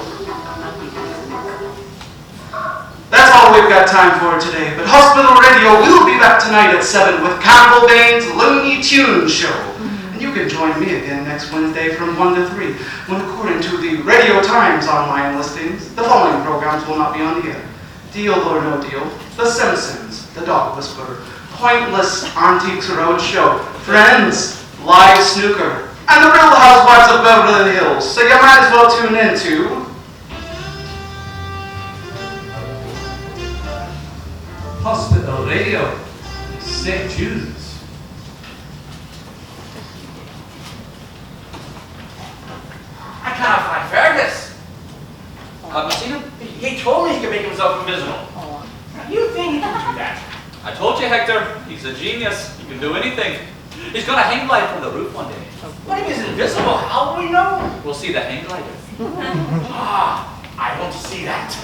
That's all we've got time for today, but Hospital Radio will be back tonight at 7 with Campbell Bain's Looney Tunes Show. And you can join me again next Wednesday from 1 to 3, when according to the Radio Times online listings, the following programs will not be on the air. Deal or No Deal, The Simpsons, The Dog Whisperer, Pointless Antiques Roadshow, Friends, Live Snooker, and The Real Housewives of Beverly Hills. So you might as well tune in to Hospital Radio. St. Jude's. I cannot find Fergus. Haven't seen him? He told me he could make himself invisible. Now, you think he can do that? I told you, Hector, he's a genius. He can do anything. He's gonna hang glide from the roof one day. What if he's invisible? How will we know? We'll see the hang glider. I want to see that.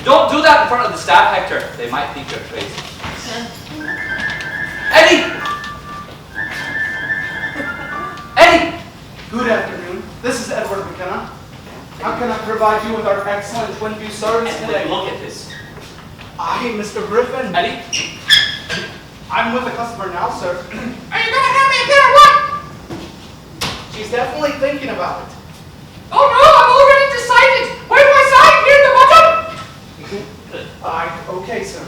Don't do that in front of the staff, Hector. They might think you're crazy. Eddie! Eddie! Good afternoon. This is Edward McKenna. How can I provide you with our excellent twin view service today? Look at this. Aye, Mr. Griffin. Eddie? I'm with a customer now, sir. Are you gonna have me a pair of what? She's definitely thinking about it. Oh no, I'm already decided. Where do I sign? Here at the bottom? Aye, okay, sir.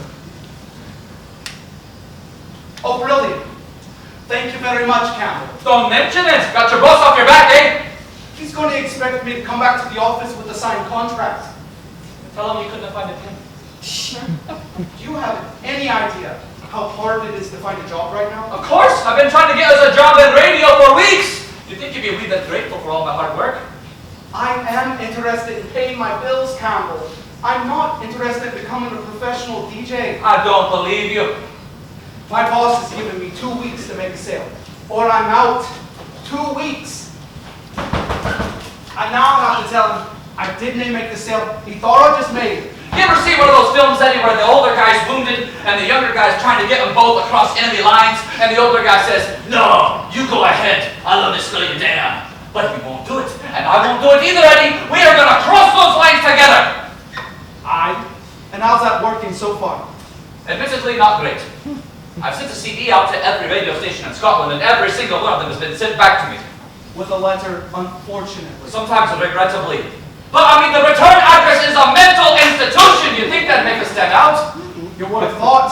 Oh, brilliant. Thank you very much, Campbell. Don't mention it. Got your boss off your back, eh? He's going to expect me to come back to the office with a signed contract. Tell him you couldn't find a pin. Do you have any idea how hard it is to find a job right now? Of course. I've been trying to get us a job in radio for weeks. You think you'd be a wee bit grateful for all my hard work? I am interested in paying my bills, Campbell. I'm not interested in becoming a professional DJ. I don't believe you. My boss has given me 2 weeks to make a sale, or I'm out. 2 weeks. And now I have to tell him I didn't make the sale. He thought I just made it. You ever see one of those films, Eddie, where the older guy's wounded and the younger guy's trying to get them both across enemy lines, and the older guy says, "No, you go ahead. I'll underscore you down." But he won't do it, and I won't do it either, Eddie. We are going to cross those lines together. Aye. And how's that working so far? Admittedly, not great. I've sent a CD out to every radio station in Scotland, and every single one of them has been sent back to me. With a letter, unfortunately. Sometimes regrettably. But I mean, the return address is a mental institution. You think that'd make us stand out? You would have thought.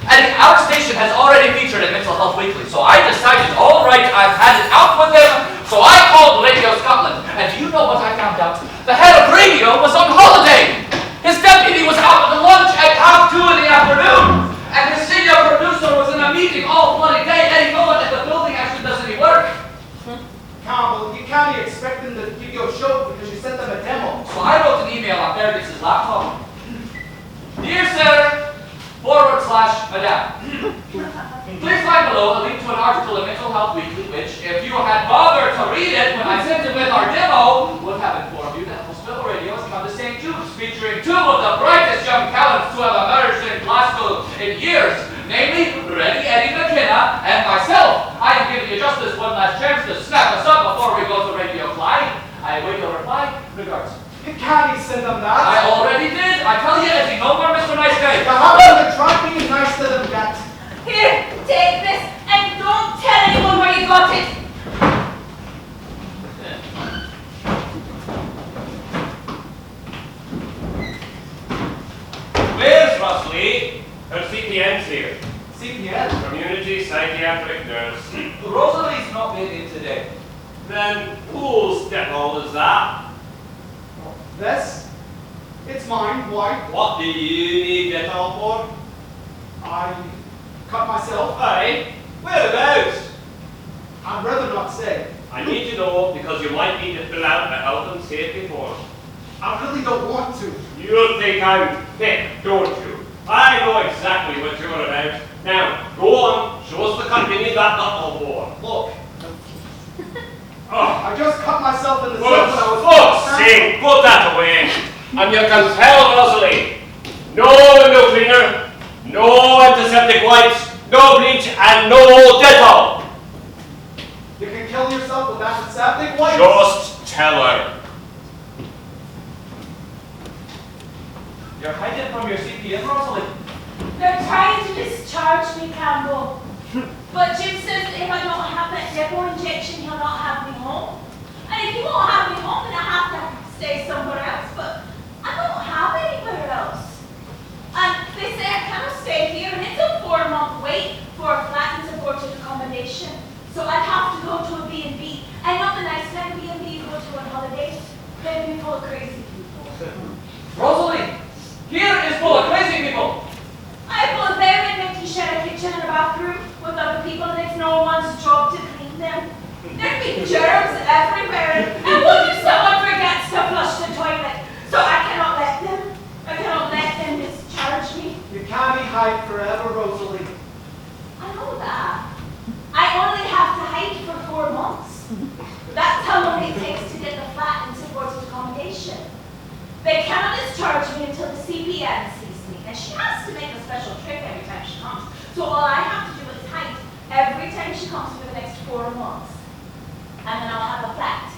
And our station has already featured in Mental Health Weekly, so I decided, all right, I've had it out with them, so I called Radio Scotland. And do you know what I found out? The head of radio was on holiday. His deputy was out at lunch at 2:30 in the afternoon. And his senior producer was in a meeting all bloody day, and he knows that the building actually does any work. Campbell, you can't expect them to give you a show because you sent them a demo. So I wrote an email on Fergus's laptop. Dear Sir, /Madame. Please find below a link to an article in Mental Health Weekly, which, if you had bothered to read it when I sent it with our demo, would have informed you that Hospital Radio has come to St. Jude's, featuring 2 of the brightest young talents to have emerged in Glasgow in years, namely Ready Eddie McKenna and myself. I am giving you just this one last chance to snap us up before we go to Radio Clyde. I await your reply. Regards. You can't send them that. I already did. I tell you, Eddie, no more Mr. Nice Guy. You haven't even tried being nice to them yet. Here, take this, and don't tell anyone where you got it. Where's Rosalie? Her CPN's here. CPN? Community Psychiatric Nurse. Rosalie's not made in today. Then whose devil is that? This? It's mine. Why? What do you need dental for? I cut myself. Aye. Whereabouts? I'd rather not say. I need to know because you might need to fill out a health and safety form. I really don't want to. You think I'm thick, don't you? I know exactly what you're about. Now, go on, show us the country you got nothing for. Look, Oh, I just cut myself in the for side when I was... fuck's sake, put that away. And you can tell Rosalie, no window cleaner, no antiseptic wipes, no bleach, and no Dettol. You can kill yourself with antiseptic wipes? Just tell her. You're hiding from your CPN, Rosalie. They're trying to discharge me, Campbell. But Jim says that if I don't have that demo injection, he'll not have me home. And if he won't have me home, then I have to stay somewhere else. But I don't have anywhere else. And they say I cannot stay here, and it's a 4-month wait for a flat and supported accommodation. So I'd have to go to a B&B. And not the nice kind of B&B you go to on holidays. They'd be full of crazy people. Rosalie, here is full of crazy people. I was there in 19 4 months. And then I'll have a flat.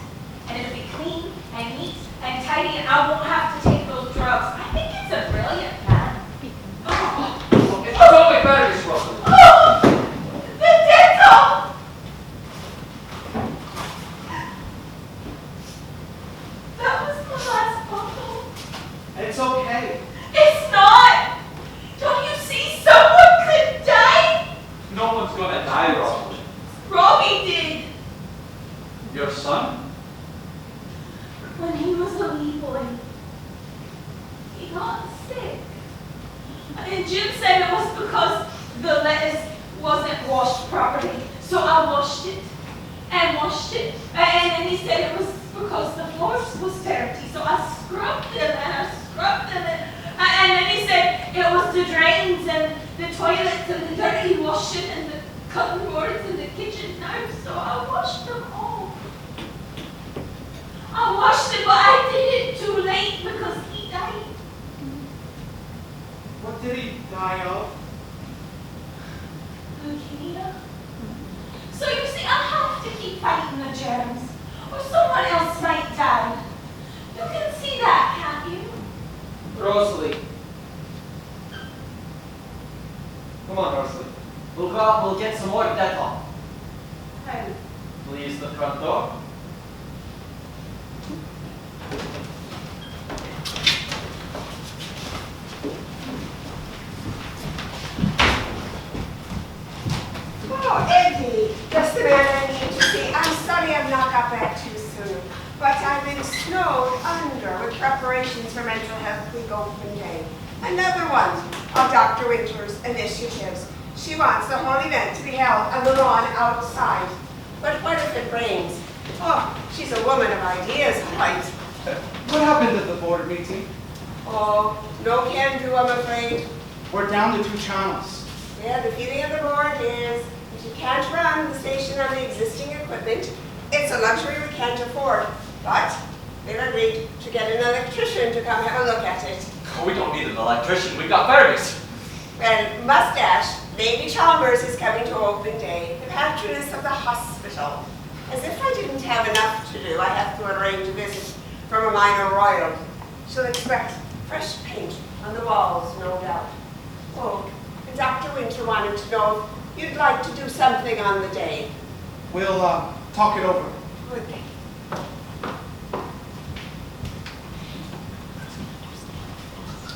And it'll be clean and neat and tidy, and I won't have to take those drugs. I think it's a brilliant plan. It's totally better, Miss Russell. Oh, the dental! That was the last bottle. It's okay. It's not! Don't you see? Someone could die! No one's gonna die, Russell. Robbie did. Your son? When he was a wee boy, he got sick. And Jim said it was because the lettuce wasn't washed properly. So I washed it and washed it. And then he said it was because the floor was dirty. So I scrubbed them and I scrubbed them. And then he said it was the drains and the toilets and the dirty washing and the cutting boards and the kitchen knives. So I washed them all. I washed it, but I did it too late because he died. What did he die of? Leukemia. So you see, I have to keep fighting the germs, or someone else might die. You can see that, can't you? Rosalie. Come on, Rosalie. We'll go out and we'll get some more Dettol. How? We'll use the front door. Oh, Eddie, just the man I need to see. I'm sorry I've not got back too soon, but I've been snowed under with preparations for Mental Health Week Open Day. Another one of Dr. Winter's initiatives. She wants the whole event to be held on the lawn outside. But what if it rains? Oh, she's a woman of ideas, right? What happened at the board meeting? Oh, no can do, I'm afraid. We're down to 2 channels. Yeah, the feeling of the board is that you can't run the station on the existing equipment. It's a luxury we can't afford. But they've agreed to get an electrician to come have a look at it. We don't need an electrician. We've got Fergus. Well, Mustache, Lady Chalmers is coming to open day, the patroness of the hospital. As if I didn't have enough to do, I have to arrange a visit from a minor royal. She'll expect fresh paint on the walls, no doubt. Oh, and Dr. Winter wanted to know if you'd like to do something on the day. We'll talk it over. Good.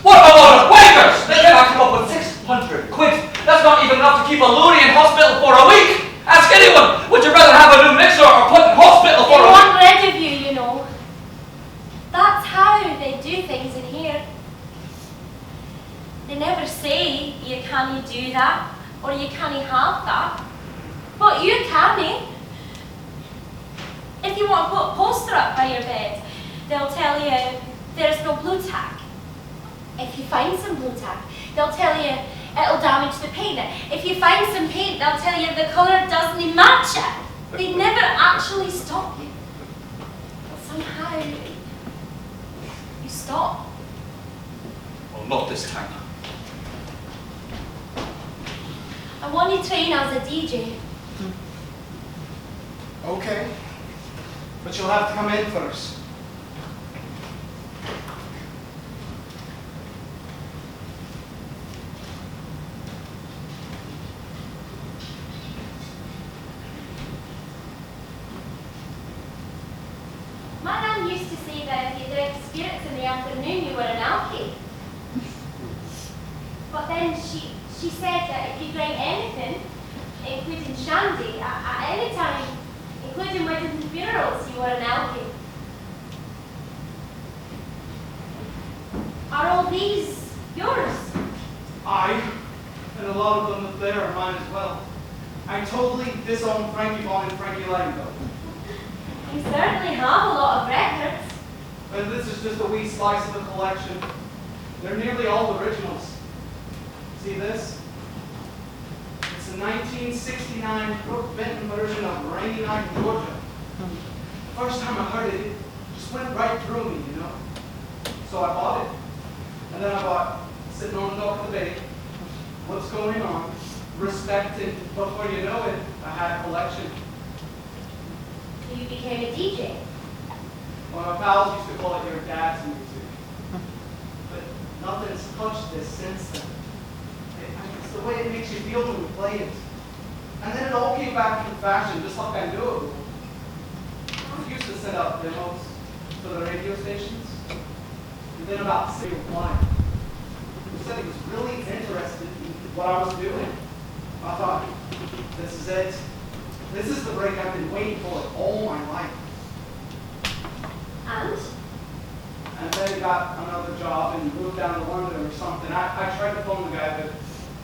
What a lot of waiters! They cannot come up with 600 quid. That's not even enough to keep a loony in hospital for a week. Ask anyone. Would you rather have a new mixer or put in hospital for They a want week? rid of you, you know. That's how they do things in here. They never say you can't do that or you can't have that. But you can. If you want to put a poster up by your bed, they'll tell you there's no blue tack. If you find some blue tack, they'll tell you it'll damage the paint. If you find some paint, they'll tell you the colour doesn't match it. They never actually stop you. But somehow, you stop. Well, not this time. I want to train as a DJ. Okay. But you'll have to come in first. My nan used to say that if you drank spirits in the afternoon, you were an alky. But then she said that if you drank anything, including shandy, at any time, including weddings and funerals, you were an alky. Are all these yours? I, and a lot of them up there are mine as well. I totally disown Frankie Vaughan and Frankie Langdale. You certainly have a lot of records. And this is just a wee slice of the collection. They're nearly all originals. See this? It's a 1969 Brooke Benton version of Rainy Night in Georgia. The first time I heard it, it just went right through me, you know? So I bought it. And then I bought Sitting on the Dock of the Bay, What's Going On, Respect, and before you know it, I had a collection. So you became a DJ. Well, my pals used to call it your dad's music. But nothing's touched this since then. It's the way it makes you feel when you play it. And then it all came back into fashion, just like I knew it would. I used to set up demos for the radio stations. And then about 6 replied. He said he was really interested in what I was doing. I thought, this is it. This is the break I've been waiting for all my life. And then he got another job and moved down to London or something. I tried to phone the guy, but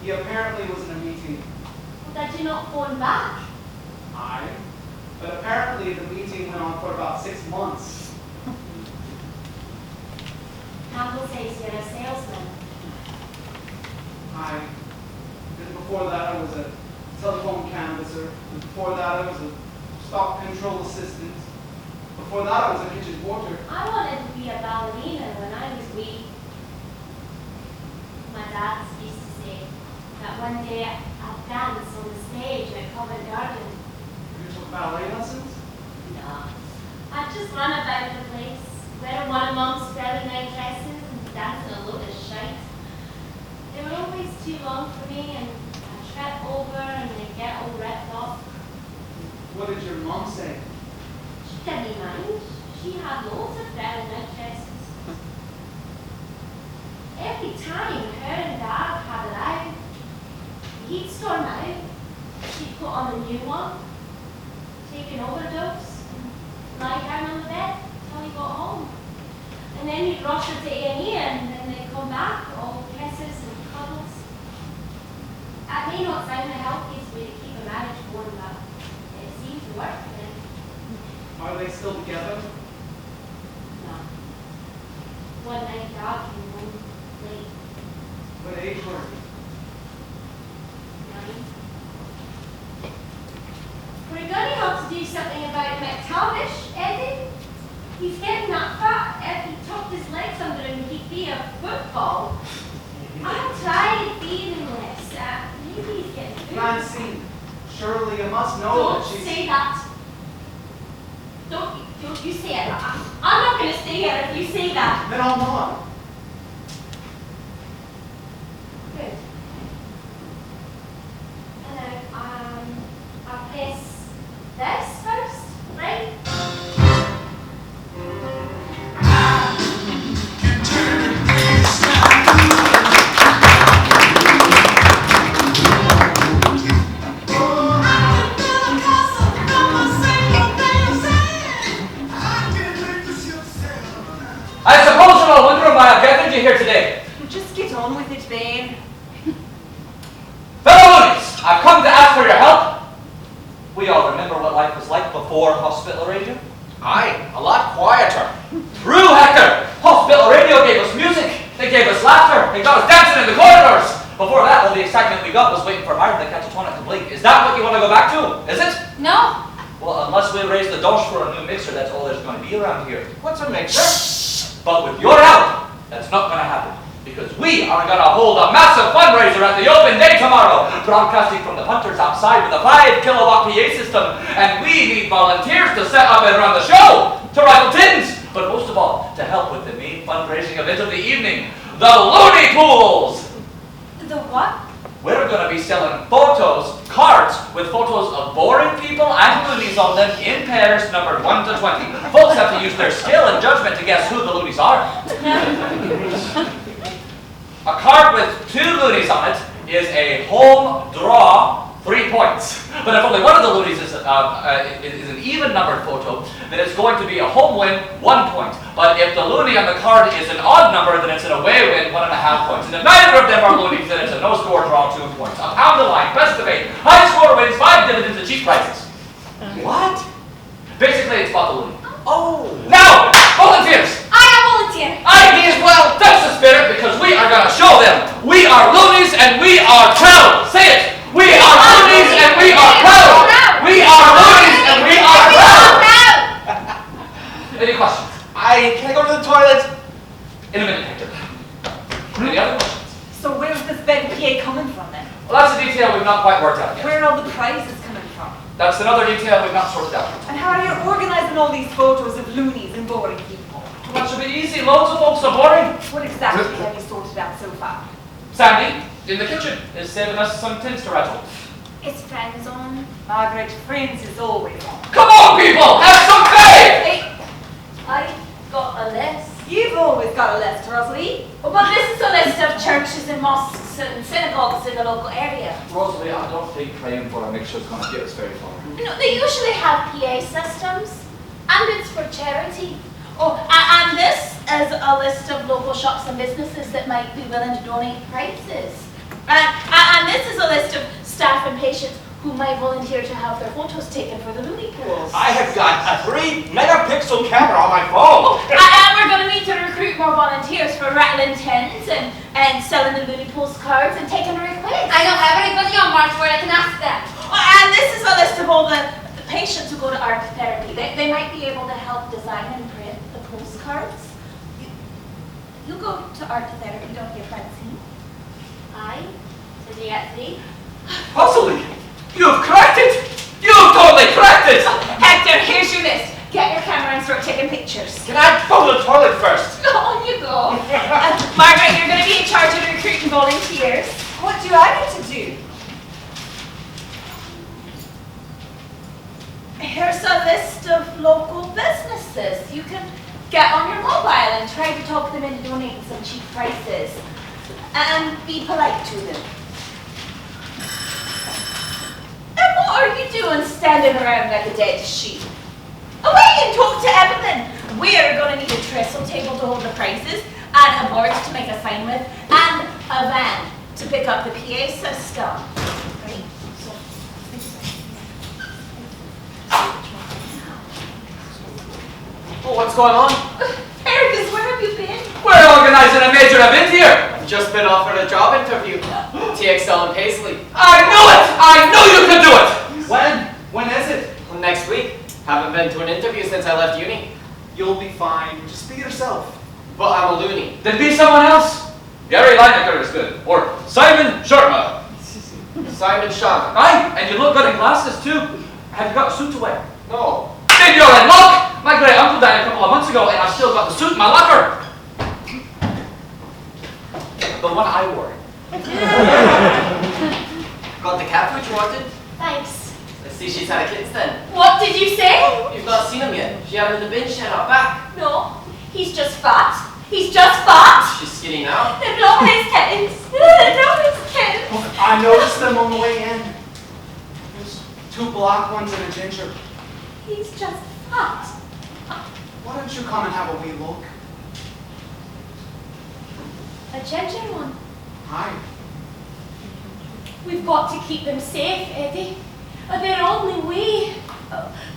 he apparently was in a meeting. Well, did you not phone back? But apparently the meeting went on for about 6 months. Campbell says you're a salesman. Then before that I was a telephone canvasser. And before that I was a stock control assistant. Before that I was a kitchen porter. I wanted to be a ballerina when I was wee. My dad used to say that one day I'll dance on the stage at Covent Garden. You took ballet lessons? No. I'd just run about the place, wearing one of Mum's very nice dresses and dancing a load of shite. They were always too long for me, and I'd trip over and they'd get all ripped off. What did your mom say? She didn't mind. She had loads of very nice dresses. Every time her and Dad had a row, he'd storm out. She'd put on a new one, take an overdose, and lie down on the bed till he got home. And then he'd rush her to A&E, and then they'd come back, all kisses and cuddles. It may not sound the healthiest way to keep a marriage going, but it seemed to work for them. Are they still together? No. One night Dad came home late. What age were you? 9. We're going to have to do something about McTavish, Eddie. He's getting that fat. If he tucked his legs under him, he'd be a football. I've tried feeding less. Maybe he's getting food. Francine, surely you must know Don't that she's... say that. Don't you say it. I'm not going to stay here if you say that. Then I'll not. Good. And I'll press this first, right? I suppose you're all wondering why I've gathered you here today. Just get on with it, Ben. Fellow loonies, I've come to ask for your help. We all remember what life was like before hospital radio. Aye, a lot quieter. True, Hector. Hospital radio gave us music. They gave us laughter. They got us dancing in the corridors. Before that, all the excitement we got was waiting for Myron to catch a tonic to blink. Is that what you want to go back to? Is it? No. Well, unless we raise the dosh for a new mixer, that's all there's going to be around here. What's a mixer? But with your help, that's not going to happen. Because we are going to hold a massive fundraiser at the open day tomorrow, broadcasting from the punters outside with a 5-kilowatt PA system. And we need volunteers to set up and run the show, to rifle tins, but most of all, to help with the main fundraising event of the evening, the Looney Pools. The what? We're going to be selling cards with photos of boring people and loonies on them in pairs numbered 1 to 20. Folks have to use their skill and judgment to guess who the loonies are. A card with 2 loonies on it is a home draw 3 points. But if only one of the loonies is an even numbered photo, then it's going to be a home win 1 point. But if the loony on the card is an odd number, then it's an away win 1.5 points. And if neither of them are loonies, then it's a no score draw 2 points. A pound a line, best of 8. High score wins 5 dividends and cheap prizes. What? Basically, it's about the loony. Oh. Now, volunteers! Volunteer. I me as well. That's the spirit, because we are going to show them. We are loonies and we are proud. Say it. We are loonies and we are proud. We are loonies and we are proud. Any questions? Can I go to the toilet? In a minute, Hector. Any other questions? So where's this big PA coming from then? Well, that's a detail we've not quite worked out yet. Where are all the prizes coming from? That's another detail we've not sorted out. And how are you organising all these photos of loonies and boring people? That should be easy. Loads of folks are boring. What exactly have you sorted out so far? Sandy, in the kitchen, is saving us some tins to rattle. It's friends on. Margaret, Friends is always on. Come on, people! Have some faith! Hey, I got a list. You've always got a list, Rosalie. Oh, but this is a list of churches and mosques and synagogues in the local area. Rosalie, I don't think praying for a mixture is going to get us very far. No, they usually have PA systems, and it's for charity. Oh, and this is a list of local shops and businesses that might be willing to donate prices. And this is a list of staff and patients who might volunteer to have their photos taken for the loony pools. I have got a 3-megapixel camera on my phone. And we're going to need to recruit more volunteers for rattling tins and selling the loony pools cards and taking requests. I know everybody on March where I can ask them. And this is a list of all the patients who go to art therapy. They might be able to help design and print the postcards. You go to art therapy, don't you, Francine? Aye. Did you get 3? Rosalie, you've cracked it! You've totally cracked it! Hector, here's your list. Get your camera and start taking pictures. Can I go to the toilet first? On you go. Margaret, you're going to be in charge of recruiting volunteers. What do I need to do? Here's a list of local businesses. You can get on your mobile and try to talk them into donating some cheap prices. And be polite to them. And what are you doing standing around like a dead sheep? Away and talk to Evelyn. We're going to need a trestle table to hold the prices, and a board to make a sign with, and a van to pick up the PA system. Right? So, Oh, what's going on? Fergus, where have you been? We're organising a major event here! I've just been offered a job interview. TXL and Paisley. I knew it! I knew you could do it! When? When is it? Well, next week. Haven't been to an interview since I left uni. You'll be fine. Just be yourself. But I'm a loony. Then be someone else. Gary Lineker is good. Or Simon Sharma. Simon Shaw. Aye, and you look good in glasses too. Have you got a suit to wear? No. Then you're in luck! My great uncle died a couple of months ago and I've still got the suit in my locker. The one I wore. Got the cat food you wanted? Thanks. Let's see she's had a kitten then. What did you say? You've not seen him yet. She had him in the bin shed out back. No, he's just fat. He's just fat. She's skinny now. They've not his kittens. They've not his kittens. I noticed them on the way in. There's 2 black ones and a ginger. He's just fat. Why don't you come and have a wee look? A ginger one. Hi. We've got to keep them safe, Eddie. They're only we.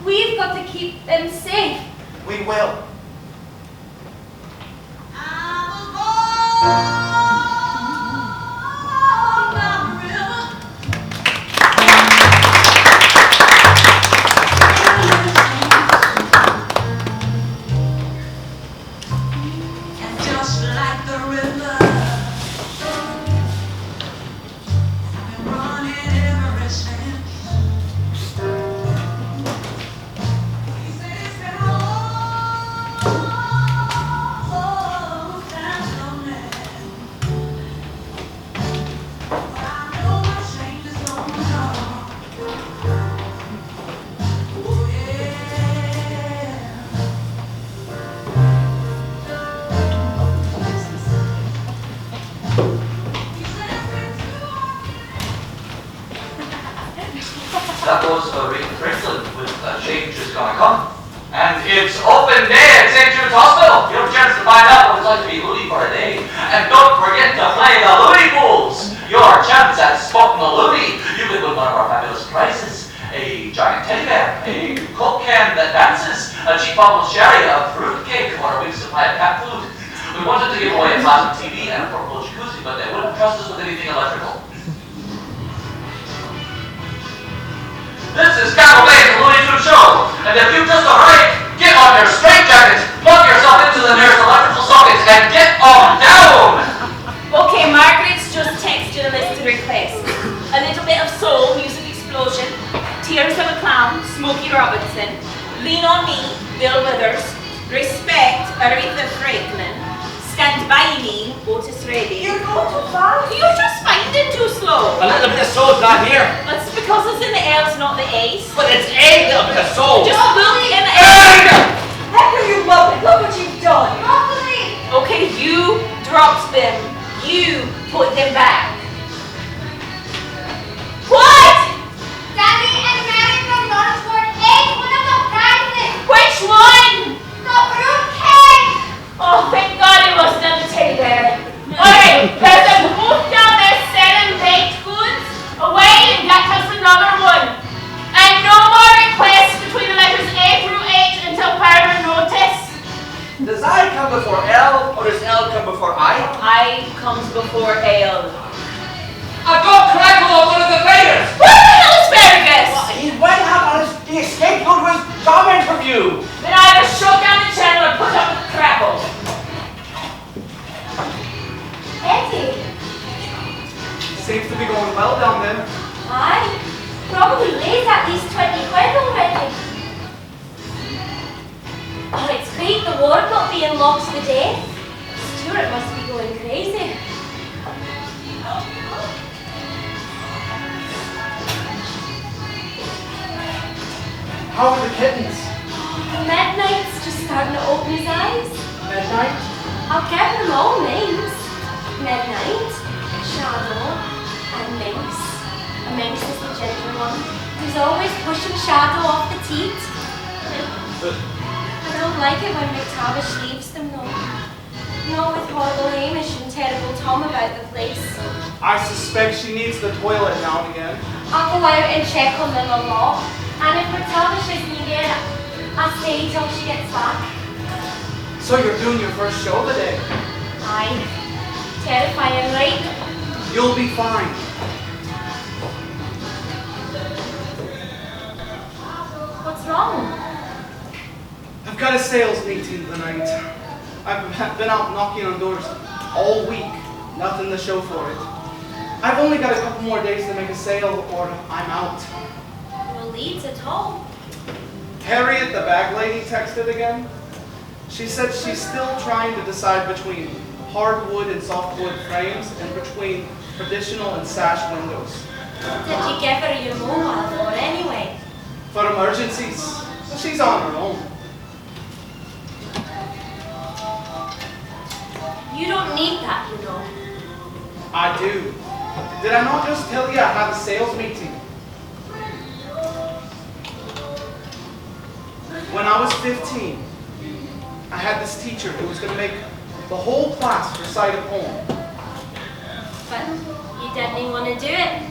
We've got to keep them safe. We will. Just like the river, I've been running ever since. He said it's been a long time coming, but I know my change is gonna come. Oh yeah. That was Rick Franklin with Change is Gonna Come. And it's open day at St. Jude's Hospital. You have a chance to find out what it's like to be loony for a day. And don't forget to play the loony pools. Your chance at spotting the loony. You could win one of our fabulous prizes. A giant teddy bear, a Coke can that dances, a cheap bottle of sherry, a fruit cake, or a week's supply of cat food. We wanted to give away a plasma TV and a portable jacuzzi, but they wouldn't trust us with anything electrical. This is Capital Bay's Looney Tunes Show, and if you just arrived, get on your straitjackets, plug yourself into the nearest electrical sockets, and get on down! Okay, Margaret's just texted a list of requests. A little bit of soul, music explosion, tears of a clown, you go too fast? You're just finding too slow. A little bit of soul's not here. It's because it's in the L's, not the A's. But it's a little bit of soul. Just look in the Hecker, you muppet, look what you've done. Okay, you dropped them. You put them back. What? Daddy and Mary from Northport ate one of the prizes. Which one? The fruitcake. Oh, thank God it wasn't on the teddy bear. Alright, there's a booth down there selling baked goods. Away and get us another one. And no more requests between the letters A through H until further notice. Does I come before L or does L come before I? I comes before ale. I got Crackle on one of the fighters. What the hell is asparagus? He went out on he escaped go to his job interview. Then I either shut down the channel or put up with the crackle. Eddie. Seems to be going well down there. Aye. Probably lays at least 20 quid already. Oh, it's great the ward not being locked to death. Stuart must be going crazy. How are the kittens? Midnight's just starting to open his eyes. Midnight? I'll give them all names. Midnight, Shadow, and Minx. A Minx is the ginger one, who's always pushing Shadow off the teat. I don't like it when McTavish leaves them though. Not with horrible Hamish and terrible Tom about the place. I suspect she needs the toilet now and again. I'll go out and check on them a lot. And if McTavish isn't here, I'll stay till she gets back. So you're doing your first show today? Aye. Terrifying, right? You'll be fine. What's wrong? I've got a sales meeting tonight. I've been out knocking on doors all week. Nothing to show for it. I've only got a couple more days to make a sale or I'm out. No leads at all. Harriet, the bag lady, texted again. She said she's still trying to decide between hardwood and softwood frames and between traditional and sash windows. Did you give her your mobile phone anyway? For emergencies, she's on her own. You don't need that, you know. I do. Did I not just tell you I had a sales meeting? When I was 15, I had this teacher who was going to make the whole class recite a poem. But you didn't even want to do it.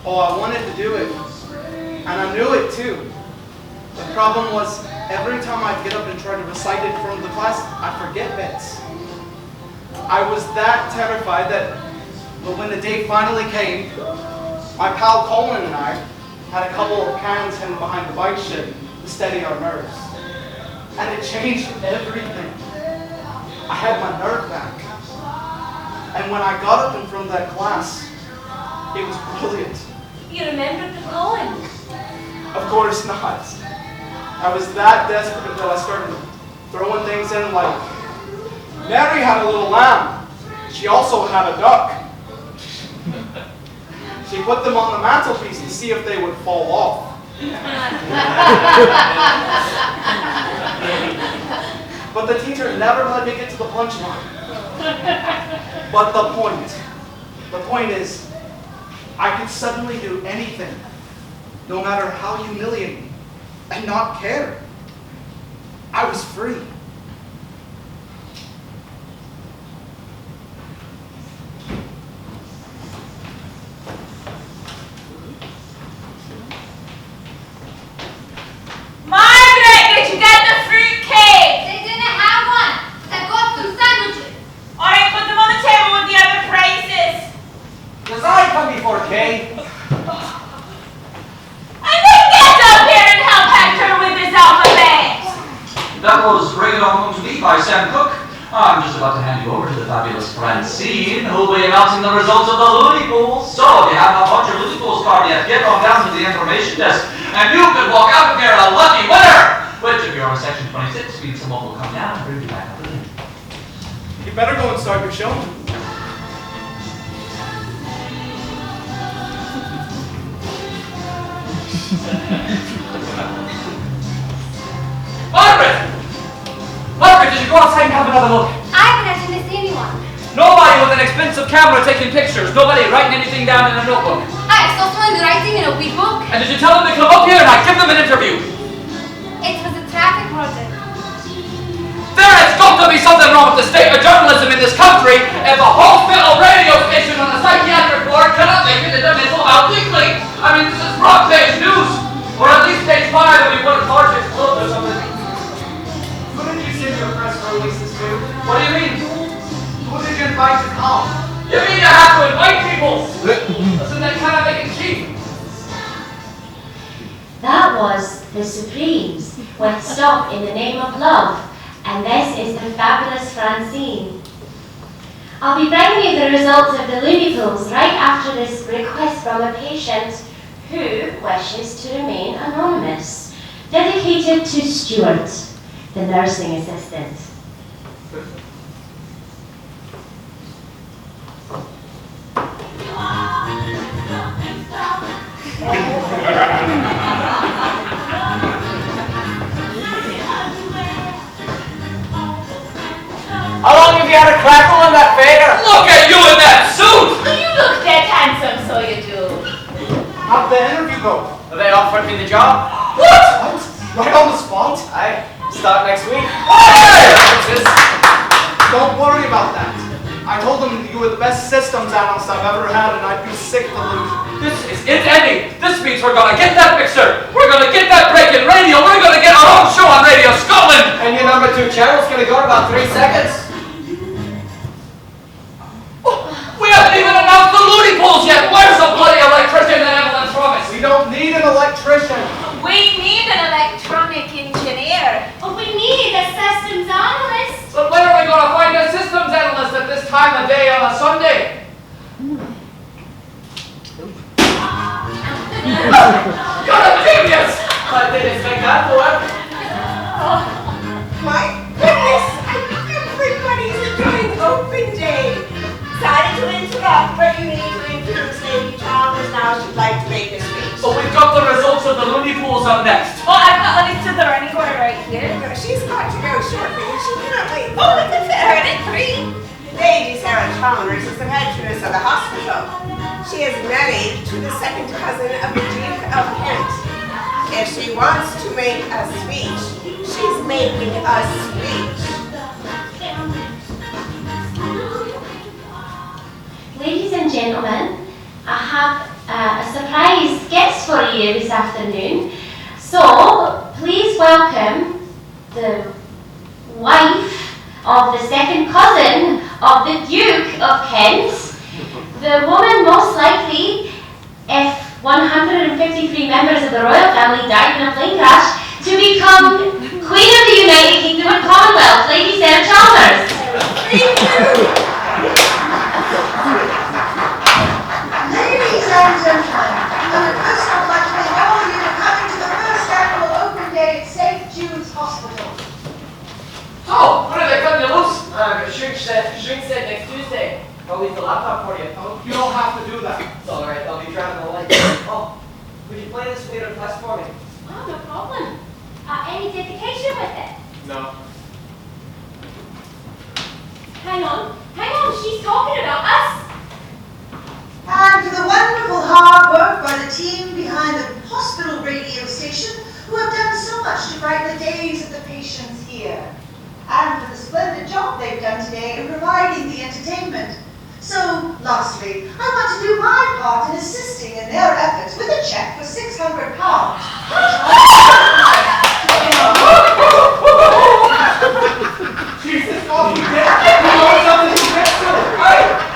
Oh, I wanted to do it. And I knew it too. The problem was, every time I'd get up and try to recite it from the class, I'd forget bits. I was that terrified that, but when the day finally came, my pal Colin and I had a couple of cans hidden behind the bike shed to steady our nerves. And it changed everything. I had my nerve back. And when I got up in front of that class, it was brilliant. You remembered the poem? Of course not. I was that desperate that I started throwing things in like, Mary had a little lamb. She also had a duck. She put them on the mantelpiece to see if they would fall off. But the teacher never let me get to the punchline. But the point is, I could suddenly do anything, no matter how humiliating, and not care. I was free. Margaret, did you get the fruit cake? They didn't have one. They got 2 sandwiches. Alright, put them on the table with the other prices. Does I come before Kay? And then get up here and help Hector with his alphabet. That was Bring It On Home to Me by Sam Cooke. I'm just about to hand you over to the fabulous Francine, who will be announcing the results of the Looney Pools. So if you have not bought your Looney Pools card yet, get on down to the information desk, and you could walk out of here a lucky winner! Which, if you're on section 26, means someone will come down and bring you back up again. You better go and start your show. an expensive camera taking pictures. Nobody writing anything down in a notebook. I saw someone writing in a wee book. And did you tell them to come up here and I give them an interview? It was a traffic project. There has got to be something wrong with the state of journalism in this country if a hospital radio station on a psychiatric ward cannot make it into mental health weekly. I mean, this is front page news. Or at least page 5 when we put a Sergeant's Club or something. Who did you send your press releases to? What do you mean? Who did you invite to come? You mean you have to invite people? Doesn't that kind of make it cheap? That was the Supremes with Stop in the Name of Love. And this is the fabulous Francine. I'll be bringing you the results of the Looney Pools right after this request from a patient who wishes to remain anonymous. Dedicated to Stuart, the nursing assistant. How long have you had a crackle in that fader? Look at you in that suit! You look dead handsome, so you do. How'd the interview go? Have they offered me the job? What? Right on the spot? I start next week. Don't worry about that. I told them you were the best systems analyst I've ever had, and I'd be sick to lose you. This is it ending. This means we're gonna get that mixer. We're gonna get that break in radio. We're gonna get our own show on Radio Scotland. And your number 2 channel's gonna go in about 3 seconds. We haven't even announced the Looney Pools yet. Where's the bloody electrician that Evelyn promised? We don't need an electrician. We need an electronic engineer. Oh, we need a systems analyst. But when are we gonna find a systems analyst at this time of day on a Sunday? You're a genius! I didn't expect that for it. My goodness! Everybody's doing open day. Sorry to interrupt, but you need to introduce Lady Chalmers now. She'd like to make a speech. But we've got the results of the Looney Pools on next. Oh, I've got a list of the running order right here. No, she's got to go shortly, and she cannot wait. Oh, we can fit her in at 3. Lady Sarah Chalmers is the patroness of the hospital. She is married to the second cousin of the Duke of Kent. If she wants to make a speech, she's making a speech. Ladies and gentlemen, I have a surprise guest for you this afternoon. So, please welcome the wife of the second cousin of the Duke of Kent, the woman most likely, if 153 members of the royal family died in a plane crash, to become Queen of the United Kingdom and Commonwealth, Lady Sarah Chalmers. Thank you! Ladies and gentlemen, first I'd like to thank all of you for coming to the first annual open day at St. Jude's Hospital. Oh, what are they cutting you loose? Shrink said next Tuesday. I'll leave the laptop for you. Oh, you don't have to do that. It's alright, I'll be driving the light. Oh, would you play this later class for me? Oh, no problem. Any dedication with it? No. Hang on, she's talking about us. And to the wonderful hard work by the team behind the hospital radio station who have done so much to brighten the days of the patients here. And for the splendid job they've done today in providing the entertainment. So, lastly, I want to do my part in assisting in their efforts with a cheque for £600. Jesus, God, you did it. You know something you did to it.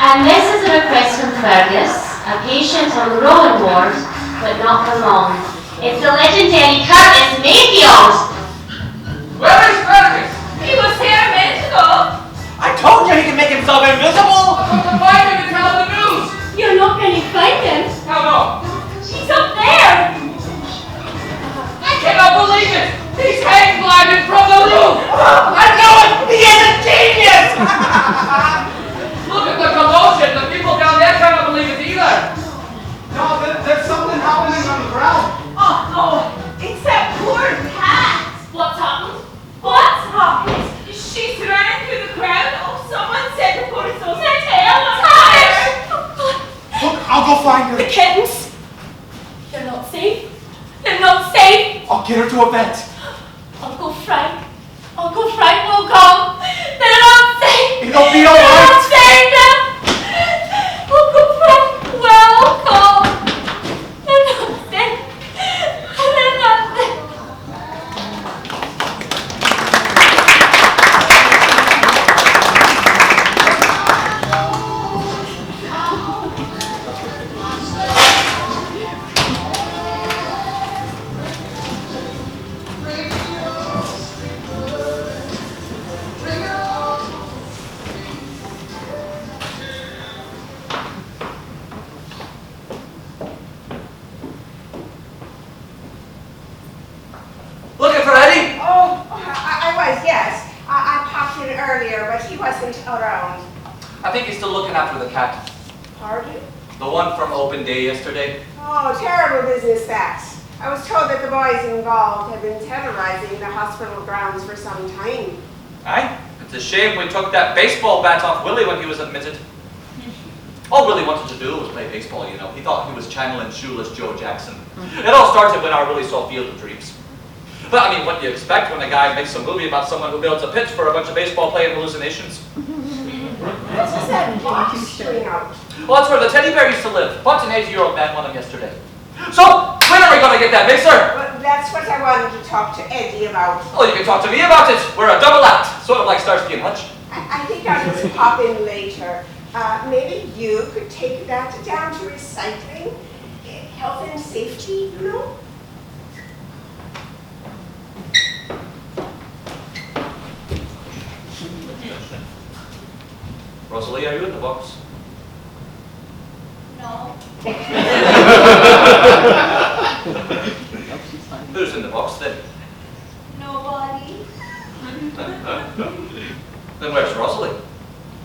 And this is a request from Fergus, a patient on the Rowan ward, but not for long. It's the legendary Curtis Mayfield. Where is Fergus? He was here a minute ago. I told you he can make himself invisible. Come to find him and tell him the news. You're not going to find him. How no? She's up there. I cannot believe it. He's hang gliding from the roof. I know it. He is a genius. Look at the commotion. The people down there cannot believe it either. No, there's something happening on the ground. Oh, no. It's that poor cat. What's happened? What's happened? She's running through the crowd. Oh, someone said to put us I'll find The her. kittens. They're not safe. They're not safe. I'll get her to a vet. Uncle Frank will come. They're not safe. It'll be all They're right. not safe now. Uncle Frank will come. They're not safe. They're not safe. Looking for Eddie? Oh, I was, yes. I popped in earlier, but he wasn't around. I think he's still looking after the cat. Pardon? The one from open day yesterday. Oh, terrible business that. I was told that the boys involved had been terrorizing the hospital grounds for some time. Aye? It's a shame we took that baseball bat off Willie when he was admitted. All Willie wanted to do was play baseball, you know. He thought he was channeling shoeless Joe Jackson. It all started when I really saw Field of Dreams. But I mean, what do you expect when a guy makes a movie about someone who builds a pitch for a bunch of baseball playing hallucinations? What is that box showing out? Well, that's where the teddy bear used to live. Bought an 80-year-old man one of them yesterday. So, when are we going to get that mixer? Well, that's what I wanted to talk to Eddie about. Oh, you can talk to me about it. We're a double act, sort of like Starsky and Hutch. I think I'll just pop in later. Maybe you could take that down to recycling? Health and safety, you know? Rosalie, are you in the box? No. Who's in the box then? Nobody. Then where's Rosalie?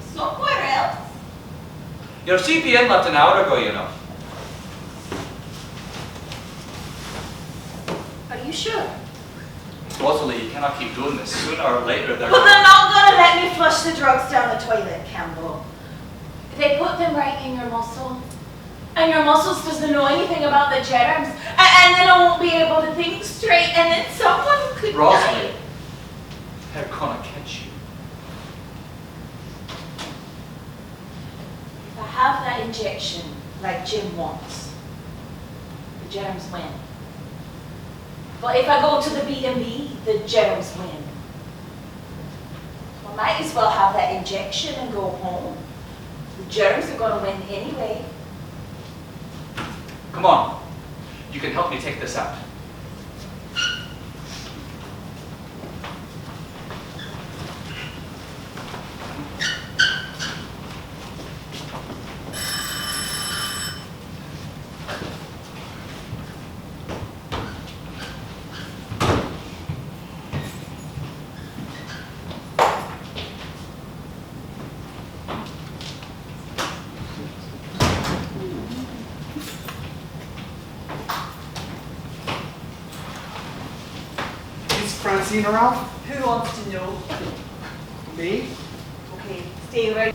Somewhere else. Your CPN left an hour ago, you know. Are you sure? Rosalie, you cannot keep doing this. Sooner or later, they're But they're not gonna let me flush the drugs down the toilet, Campbell. They put them right in your muscle. And your muscles doesn't know anything about the germs. And then I won't be able to think straight. And then someone could Rosalie, die. they're gonna catch you. If I have that injection, like Jim wants, the germs win. But if I go to the B&B, the germs win. I might as well have that injection and go home. The germs are gonna win anyway. Come on. You can help me take this out. Francine around? Who wants to know? Me? Okay, stay right.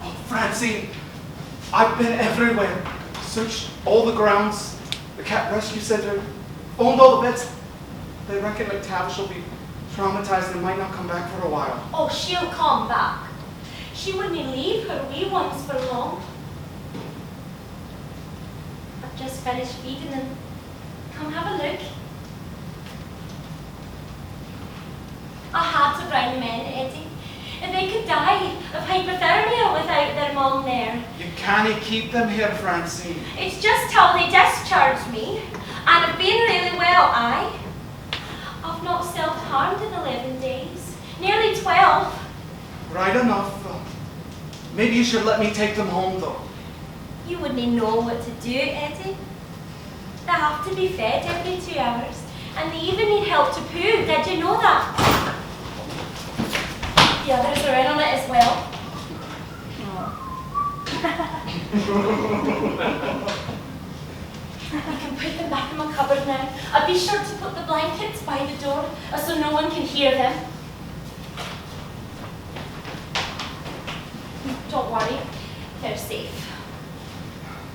Oh, Francine, I've been everywhere. Searched all the grounds, the cat rescue center, phoned all the vets. They reckon McTavish will be traumatized and might not come back for a while. Oh, she'll come back. She wouldn't leave her wee ones for long. I've just finished feeding them. Come have a look. I had to bring them in, Eddie. And they could die of hypothermia without their mum there. You can't keep them here, Francine. It's just how they discharged me. And I've been really well, I've not self-harmed in 11 days. Nearly 12. Right enough. Maybe you should let me take them home, though. You wouldn't know what to do, Eddie. They have to be fed every 2 hours. And they even need help to poo. Did you know that? The others are in on it as well. You can put them back in my car. cupboard now. I'll be sure to put the blankets by the door so no one can hear them. Don't worry, they're safe.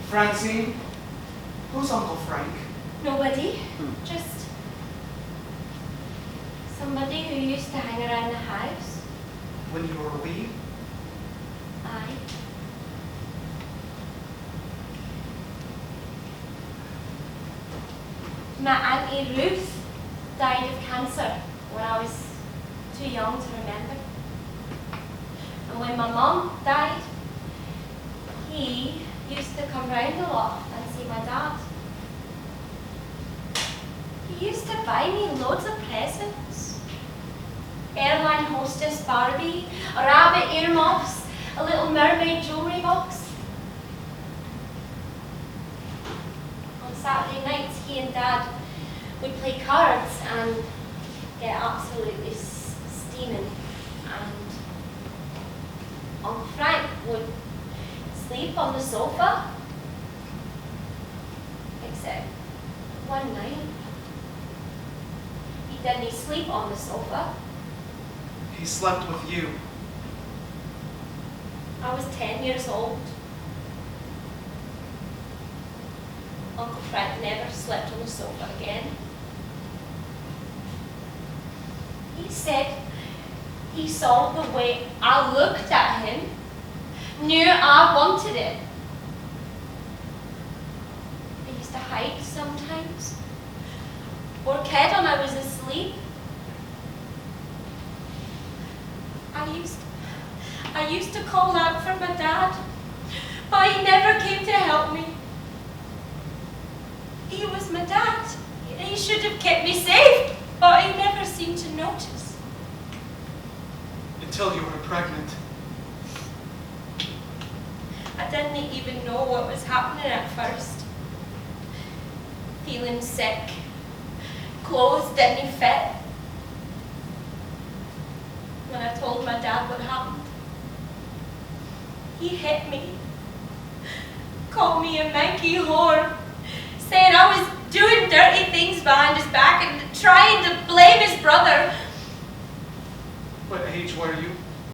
Francine? Who's Uncle Frank? Nobody, just somebody who used to hang around the house. When you were a wee? Aye. My Auntie Ruth died of cancer when I was too young to remember. And when my mum died, he used to come round a lot and see my dad. He used to buy me loads of presents. Airline hostess Barbie, a rabbit earmuffs, a little mermaid jewellery box. On Saturday nights, he and Dad would play cards and get absolutely steaming. And Uncle Frank would sleep on the sofa, except one night. He didn't sleep on the sofa. He slept with you. I was 10 years old. Uncle Frank never slept on the sofa again. He said he saw the way I looked at him, knew I wanted it. I used to hide sometimes, or kid when I was asleep. I used to call out for my dad, but he never came to help me. He was my dad. He should have kept me safe, but he never seemed to notice. Until you were pregnant. I didn't even know what was happening at first. Feeling sick, clothes didn't fit. When I told my dad what happened, he hit me, called me a manky whore, saying I was doing dirty things behind his back and trying to blame his brother. What age were you?